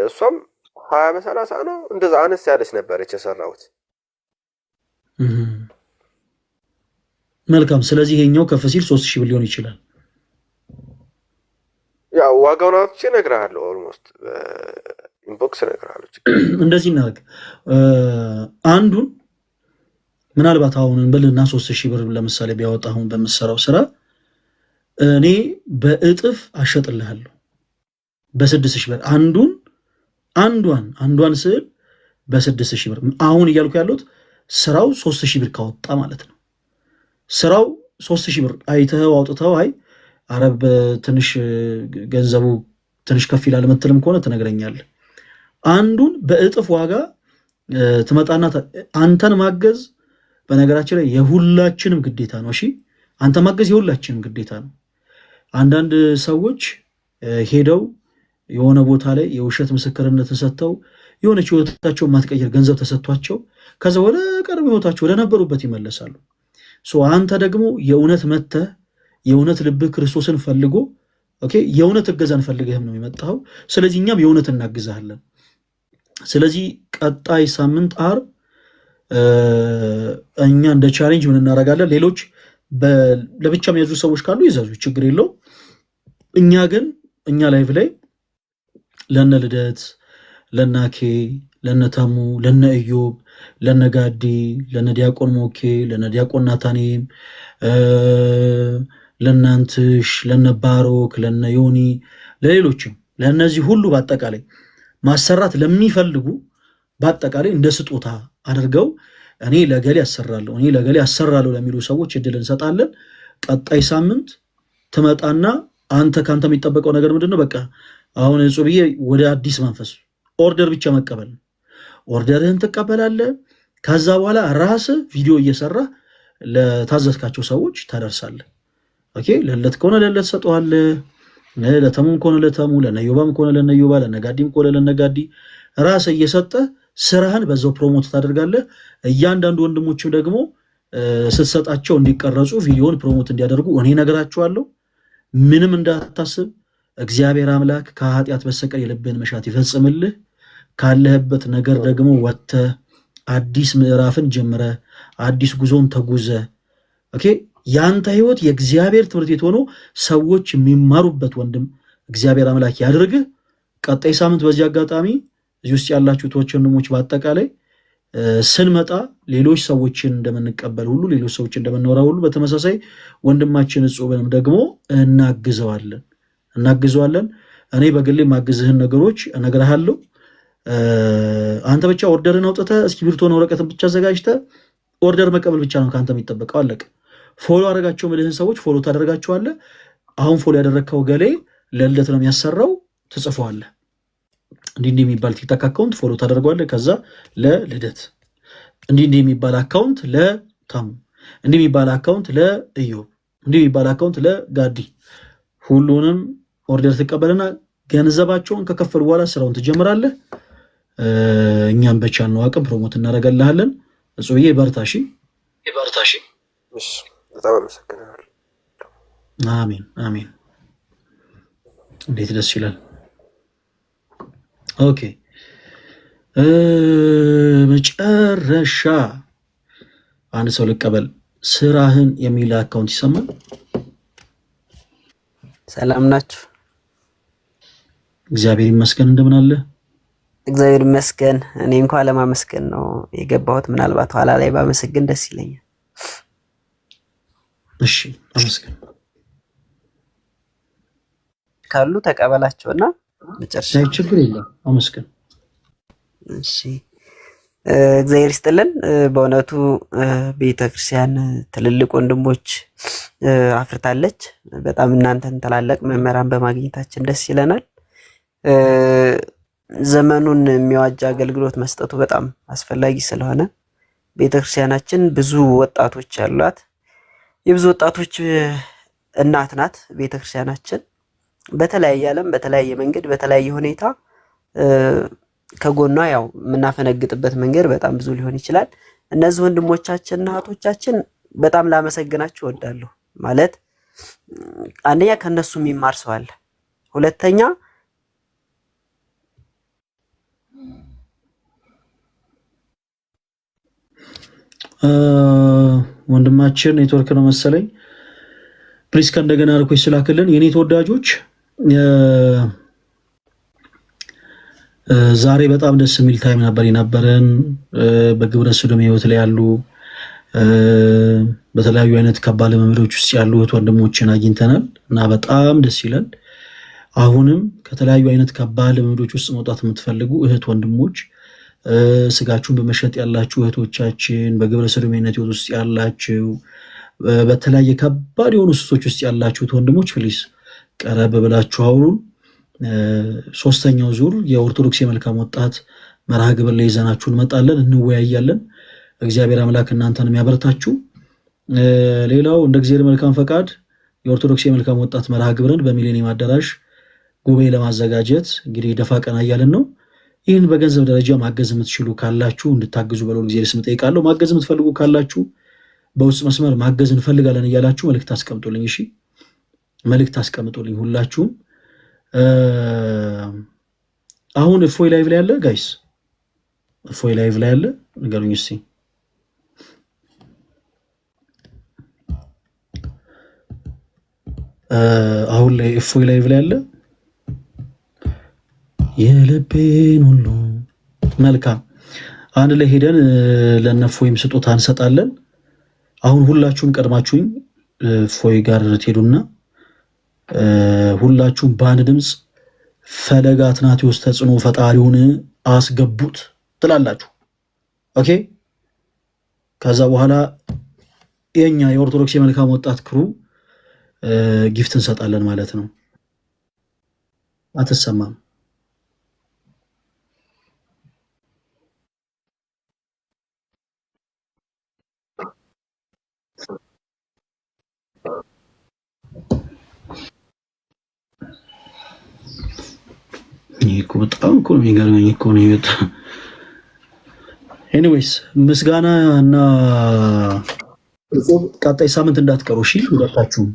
እሷም 20 በ30 ነው እንደዛ አነስ ያለች ነበረች የሰራሁት። መልካም። ስለዚህ ይሄኛው ከፍ ሲል 3000 ብር ሊሆን ይችላል። ያው ዋጋውን አውጥቼ እነግርሃለሁ። ኦልሞስት ኢንቦክስ እነግርሃለሁ። እንደዚህ እናደርግ። አንዱን ምናልባት አሁን እንበልና 3000 ብር ለምሳሌ ቢያወጣ አሁን በምሰራው ስራ እኔ በእጥፍ አሸጥልሃለሁ በ6000 ብር አንዷን ስዕል በ6000 ብር። አሁን እያልኩ ያለሁት ስራው 3000 ብር ካወጣ ማለት ነው። ስራው 3000 ብር አይተኸው አውጥተው አይ አረብ ትንሽ ገንዘቡ ትንሽ ከፍ ይላል የምትልም ከሆነ ትነግረኛለህ። አንዱን በእጥፍ ዋጋ ትመጣና አንተን ማገዝ በነገራችን ላይ የሁላችንም ግዴታ ነው። እሺ አንተ ማገዝ የሁላችንም ግዴታ ነው። አንዳንድ ሰዎች ሄደው የሆነ ቦታ ላይ የውሸት ምስክርነትን ሰጥተው የሆነች ህይወታቸው ማትቀየር ገንዘብ ተሰጥቷቸው ከዛ ወደ ቀድሞ ህይወታቸው ወደ ነበሩበት ይመለሳሉ። አንተ ደግሞ የእውነት መተህ የእውነት ልብህ ክርስቶስን ፈልጎ የእውነት እገዛን ፈልገህም ነው የመጣኸው። ስለዚህ እኛም የእውነት እናግዛለን። ስለዚህ ቀጣይ ሳምንት ዓርብ እኛ እንደ ቻሌንጅ ምን እናደርጋለን? ሌሎች ለብቻ የሚያዙ ሰዎች ካሉ ይዘዙ፣ ችግር የለው። እኛ ላይቭ ላይ ለነ ልደት፣ ለናኬ፣ ለነ ተሙ፣ ለነ ኢዮብ፣ ለነ ጋዲ፣ ለነ ዲያቆን ሞኬ፣ ለነ ዲያቆን ናታኔም፣ ለናንትሽ፣ ለነ ባሮክ፣ ለነ ዮኒ፣ ለሌሎችም ለእነዚህ ሁሉ በአጠቃላይ ማሰራት ለሚፈልጉ በአጠቃላይ እንደ ስጦታ አድርገው እኔ ለገሌ ያሰራለሁ ለሚሉ ሰዎች እድል እንሰጣለን። ቀጣይ ሳምንት ትመጣና አንተ ካንተ የሚጠበቀው ነገር ምንድነው? በቃ አሁን ጽብዬ ወደ አዲስ መንፈስ ኦርደር ብቻ መቀበል ነው። ኦርደርህን ትቀበላለህ። ከዛ በኋላ ራስህ ቪዲዮ እየሰራ ለታዘዝካቸው ሰዎች ታደርሳለህ። ኦኬ። ለለት ከሆነ ለለት ሰጠዋለህ፣ ለተሙም ከሆነ ለተሙ፣ ለነዮባም ከሆነ ለነዮባ፣ ለነጋዲም ከሆነ ለነጋዲ ራስህ እየሰጠህ ስራህን በዛው ፕሮሞት ታደርጋለህ። እያንዳንዱ ወንድሞችም ደግሞ ስትሰጣቸው እንዲቀረጹ ቪዲዮን ፕሮሞት እንዲያደርጉ እኔ ነግራቸዋለሁ። ምንም እንዳታስብ፣ እግዚአብሔር አምላክ ከኃጢአት በስተቀር የልብህን መሻት ይፈጽምልህ። ካለህበት ነገር ደግሞ ወጥተህ አዲስ ምዕራፍን ጀምረህ አዲስ ጉዞን ተጉዘህ ያንተ ህይወት የእግዚአብሔር ትምህርት ቤት ሆኖ ሰዎች የሚማሩበት ወንድም እግዚአብሔር አምላክ ያድርግህ። ቀጣይ ሳምንት በዚህ አጋጣሚ እዚህ ውስጥ ያላችሁ ወንድሞች በአጠቃላይ ስንመጣ ሌሎች ሰዎችን እንደምንቀበል ሁሉ ሌሎች ሰዎች እንደምናወራ ሁሉ በተመሳሳይ ወንድማችን እጹብንም ደግሞ እናግዘዋለን። እኔ በግሌ ማግዝህን ነገሮች እነግርሃለሁ። አንተ ብቻ ኦርደርን አውጥተህ እስክሪብቶና ወረቀትን ብቻ አዘጋጅተህ ኦርደር መቀበል ብቻ ነው ከአንተ የሚጠበቀው። አለቀ። ፎሎ አደረጋቸው ምልህን ሰዎች ፎሎ ታደርጋቸዋለህ። አሁን ፎሎ ያደረግከው ገሌ ለልደት ነው የሚያሰራው፣ ትጽፈዋለህ። እንዲህ የሚባል ቲክታክ አካውንት ፎሎ ታደርገዋለህ። ከዛ ለልደት እንዲህ የሚባል አካውንት ለታሙ፣ እንዲህ የሚባል አካውንት ለኢዮብ፣ እንዲህ የሚባል አካውንት ለጋዲ፣ ሁሉንም ኦርደር ትቀበልና ገንዘባቸውን ከከፈሉ በኋላ ስራውን ትጀምራለህ። እኛም በቻልነው አቅም ፕሮሞት እናደርጋለን። እጹብዬ በርታሺ። በጣም አመሰግናለሁ። አሜን። እንዴት ደስ ይላል። ኦኬ፣ መጨረሻ አንድ ሰው ልቀበል። ስራህን የሚል አካውንት ይሰማል። ሰላም ናችሁ? እግዚአብሔር ይመስገን። እንደምን አለ? እግዚአብሔር ይመስገን። እኔ እንኳን ለማመስገን ነው የገባሁት። ምናልባት ኋላ ላይ ባመሰግን ደስ ይለኛል። እሺ አመስግን ካሉ ተቀበላቸውና መጨረሻ ችግር የለም አመስግን። እሺ እግዚአብሔር ይስጥልን። በእውነቱ ቤተክርስቲያን ትልልቅ ወንድሞች አፍርታለች። በጣም እናንተን ታላላቅ መምህራን በማግኘታችን ደስ ይለናል። ዘመኑን የሚዋጅ አገልግሎት መስጠቱ በጣም አስፈላጊ ስለሆነ ቤተክርስቲያናችን ብዙ ወጣቶች ያሏት የብዙ ወጣቶች እናት ናት። ቤተክርስቲያናችን በተለያየ ዓለም በተለያየ መንገድ በተለያየ ሁኔታ ከጎኗ ያው የምናፈነግጥበት መንገድ በጣም ብዙ ሊሆን ይችላል። እነዚህ ወንድሞቻችንና እህቶቻችን በጣም ላመሰግናቸው እወዳለሁ። ማለት አንደኛ ከነሱ የሚማር ሰው አለ፣ ሁለተኛ ወንድማችን ኔትወርክ ነው መሰለኝ ፕሊስ ከእንደገና ሪኩዌስት ስላክልን የኔ ተወዳጆች። ዛሬ በጣም ደስ የሚል ታይም ነበር የነበረን። በግብረ ሰዶም ህይወት ላይ ያሉ በተለያዩ አይነት ከባድ ልምምዶች ውስጥ ያሉ እህት ወንድሞችን አግኝተናል እና በጣም ደስ ይላል። አሁንም ከተለያዩ አይነት ከባድ ልምምዶች ውስጥ መውጣት የምትፈልጉ እህት ወንድሞች፣ ስጋችሁን በመሸጥ ያላችሁ እህቶቻችን፣ በግብረ ሰዶምነት ህይወት ውስጥ ያላችሁ፣ በተለያየ ከባድ የሆኑ ሱሶች ውስጥ ያላችሁት ወንድሞች ፕሊስ ቀረብ ብላችሁ አውሩን። ሶስተኛው ዙር የኦርቶዶክስ የመልካም ወጣት መርሃ ግብር ላይ ይዘናችሁ እንመጣለን፣ እንወያያለን። እግዚአብሔር አምላክ እናንተን የሚያበረታችሁ። ሌላው እንደ እግዚአብሔር መልካም ፈቃድ የኦርቶዶክስ የመልካም ወጣት መርሃ ግብርን በሚሊኒየም አዳራሽ ጉባኤ ለማዘጋጀት እንግዲህ ደፋ ቀና እያልን ነው። ይህን በገንዘብ ደረጃ ማገዝ የምትችሉ ካላችሁ እንድታግዙ በለው እግዚአብሔር ስም ጠይቃለሁ። ማገዝ የምትፈልጉ ካላችሁ በውስጥ መስመር ማገዝ እንፈልጋለን እያላችሁ መልእክት አስቀምጡልኝ። እሺ መልእክት አስቀምጡልኝ ሁላችሁም። አሁን እፎይ ላይቭ ላይ ያለ ጋይስ፣ እፎይ ላይቭ ላይ ያለ ንገሩኝ እስቲ። አሁን ላይ እፎይ ላይቭ ላይ ያለ የልቤን ሁሉ መልካም። አንድ ላይ ሄደን ለነፎይም ስጦታ እንሰጣለን። አሁን ሁላችሁም ቀድማችሁኝ ፎይ ጋር ትሄዱና ሁላችሁም በአንድ ድምፅ ፈለገ አትናቴዎስ ተጽዕኖ ፈጣሪውን አስገቡት ትላላችሁ። ኦኬ። ከዛ በኋላ የኛ የኦርቶዶክስ የመልካም ወጣት ክሩ ጊፍት እንሰጣለን ማለት ነው። አትሰማም? በጣም እኮ የሚገርመኝ እኮ ነው። ኤኒዌይስ ምስጋና እና ቀጣይ ሳምንት እንዳትቀሩ እሺ ሁለታችሁም።